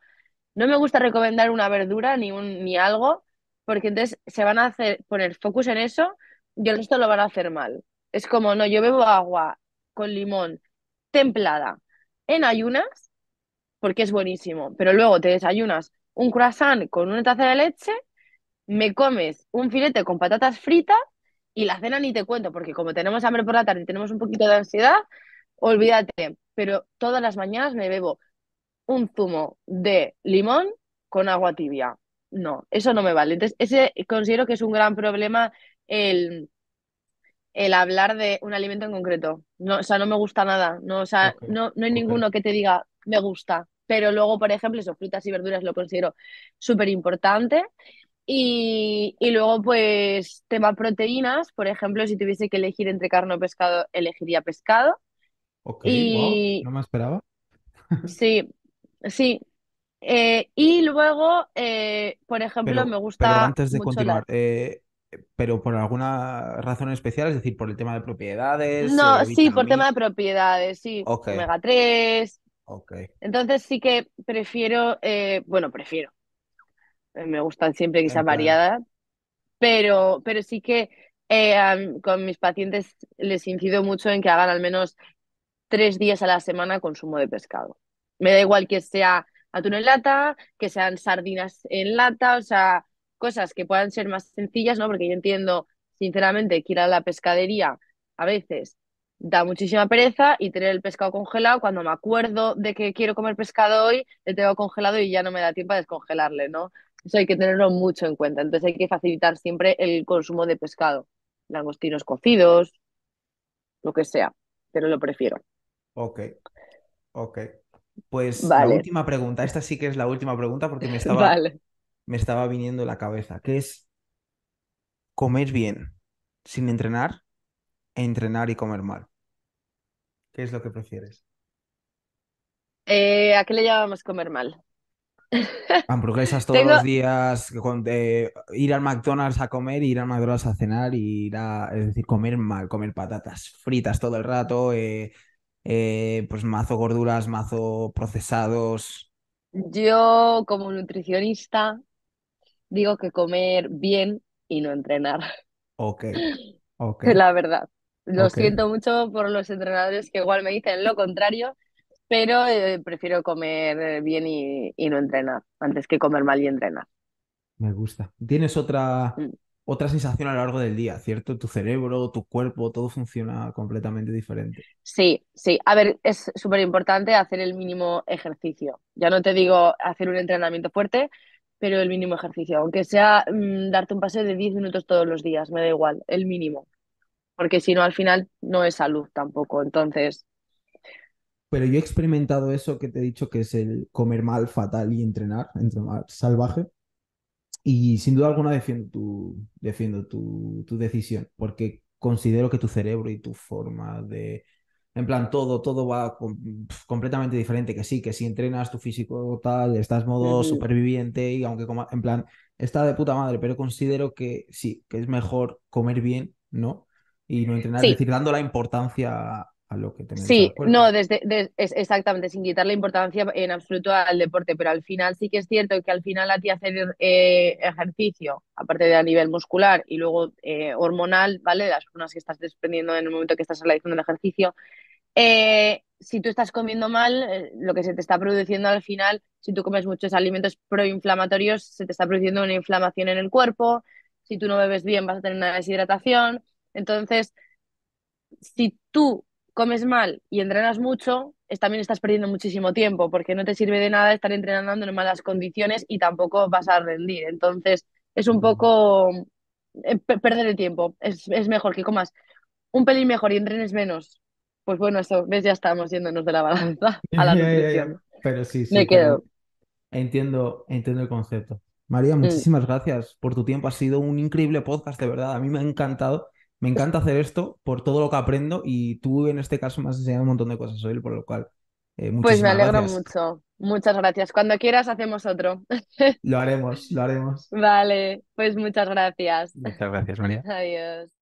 no me gusta recomendar una verdura ni algo, porque entonces se van a hacer, poner focus en eso y el resto lo van a hacer mal. Es como, no, yo bebo agua con limón templada en ayunas, porque es buenísimo, pero luego te desayunas un croissant con una taza de leche, me comes un filete con patatas fritas y la cena ni te cuento, porque como tenemos hambre por la tarde y tenemos un poquito de ansiedad, olvídate. Pero todas las mañanas me bebo un zumo de limón con agua tibia. No, eso no me vale. Entonces, ese considero que es un gran problema el, el hablar de un alimento en concreto. No, o sea, no me gusta nada. No, o sea, Ok, no hay ok, ninguno que te diga me gusta. Pero luego, por ejemplo, eso, frutas y verduras lo considero súper importante. Y luego, pues, tema proteínas, por ejemplo, si tuviese que elegir entre carne o pescado, elegiría pescado. ok, wow, Y no me esperaba. sí, sí. Y luego, por ejemplo, me Pero gusta antes de mucho la... continuar, pero por alguna razón especial, es decir, por el tema de propiedades, No, sí, por tema vitamina. de propiedades, sí, Ok, omega 3. ok, Entonces sí que prefiero, bueno, prefiero, me gustan siempre que en sean plan, variadas, pero sí que con mis pacientes les incido mucho en que hagan al menos 3 días a la semana consumo de pescado. Me da igual que sea atún en lata, que sean sardinas en lata, o sea, cosas que puedan ser más sencillas, ¿no? Porque yo entiendo, sinceramente, que ir a la pescadería a veces da muchísima pereza y tener el pescado congelado, cuando me acuerdo de que quiero comer pescado hoy, le tengo congelado y ya no me da tiempo a descongelarle, ¿no? Eso hay que tenerlo mucho en cuenta. Entonces hay que facilitar siempre el consumo de pescado. Langostinos cocidos, lo que sea, pero lo prefiero. ok, ok. Pues la Vale, última pregunta, esta sí que es la última pregunta porque vale. me estaba viniendo en la cabeza, que es comer bien sin entrenar e entrenar y comer mal. ¿Qué es lo que prefieres? ¿A qué le llamamos comer mal? Hamburguesas todos Tengo, los días, ir al McDonald's a comer, ir al McDonald's a cenar es decir, comer mal, comer patatas fritas todo el rato, pues mazo gorduras, mazo procesados. yo como nutricionista digo que comer bien y no entrenar, Ok, ok, la verdad. Lo ok. siento mucho por los entrenadores que igual me dicen lo contrario, pero prefiero comer bien y no entrenar antes que comer mal y entrenar. Me gusta. Tienes Mm. otra sensación a lo largo del día, ¿cierto? Tu cerebro, tu cuerpo, todo funciona completamente diferente. Sí, sí. A ver, es súper importante hacer el mínimo ejercicio. Ya no te digo hacer un entrenamiento fuerte, pero el mínimo ejercicio. Aunque sea darte un paseo de 10 minutos todos los días, me da igual, el mínimo. Porque si no, al final no es salud tampoco. Entonces, Pero yo he experimentado eso que te he dicho, que es el comer mal, fatal y entrenar salvaje. Y sin duda alguna defiendo tu decisión, porque considero que tu cerebro y tu forma de... En plan, todo va completamente diferente, que sí, que si entrenas tu físico tal, estás modo Ujú. superviviente y aunque coma, en plan, está de puta madre, pero considero que sí, que es mejor comer bien, ¿no? Y no entrenar, es Sí, decir, dando la importancia a lo que te metes al sí, no, cuerpo. exactamente, sin quitarle importancia en absoluto al deporte, pero al final sí que es cierto que al final a ti hacer ejercicio, aparte de a nivel muscular y luego hormonal, ¿vale? Las hormonas que estás desprendiendo en el momento que estás realizando el ejercicio, si tú estás comiendo mal, lo que se te está produciendo al final, si tú comes muchos alimentos proinflamatorios, se te está produciendo una inflamación en el cuerpo, si tú no bebes bien vas a tener una deshidratación, entonces si tú comes mal y entrenas mucho, también estás perdiendo muchísimo tiempo, porque no te sirve de nada estar entrenando en malas condiciones y tampoco vas a rendir. Entonces, es un poco perder el tiempo. Es mejor que comas un pelín mejor y entrenes menos. Pues bueno, eso, ves, ya estamos yéndonos de la balanza a la Ya. nutrición. Pero sí, sí, Me quedo. pero entiendo el concepto. María, Mm. muchísimas gracias por tu tiempo. Ha sido un increíble podcast, de verdad. A mí me ha encantado. Me encanta hacer esto por todo lo que aprendo y tú en este caso me has enseñado un montón de cosas hoy, por lo cual, Pues me muchísimas alegro gracias. mucho. Muchas gracias. Cuando quieras hacemos otro. Lo haremos, lo haremos. Vale, pues muchas gracias. Muchas gracias, María. Adiós.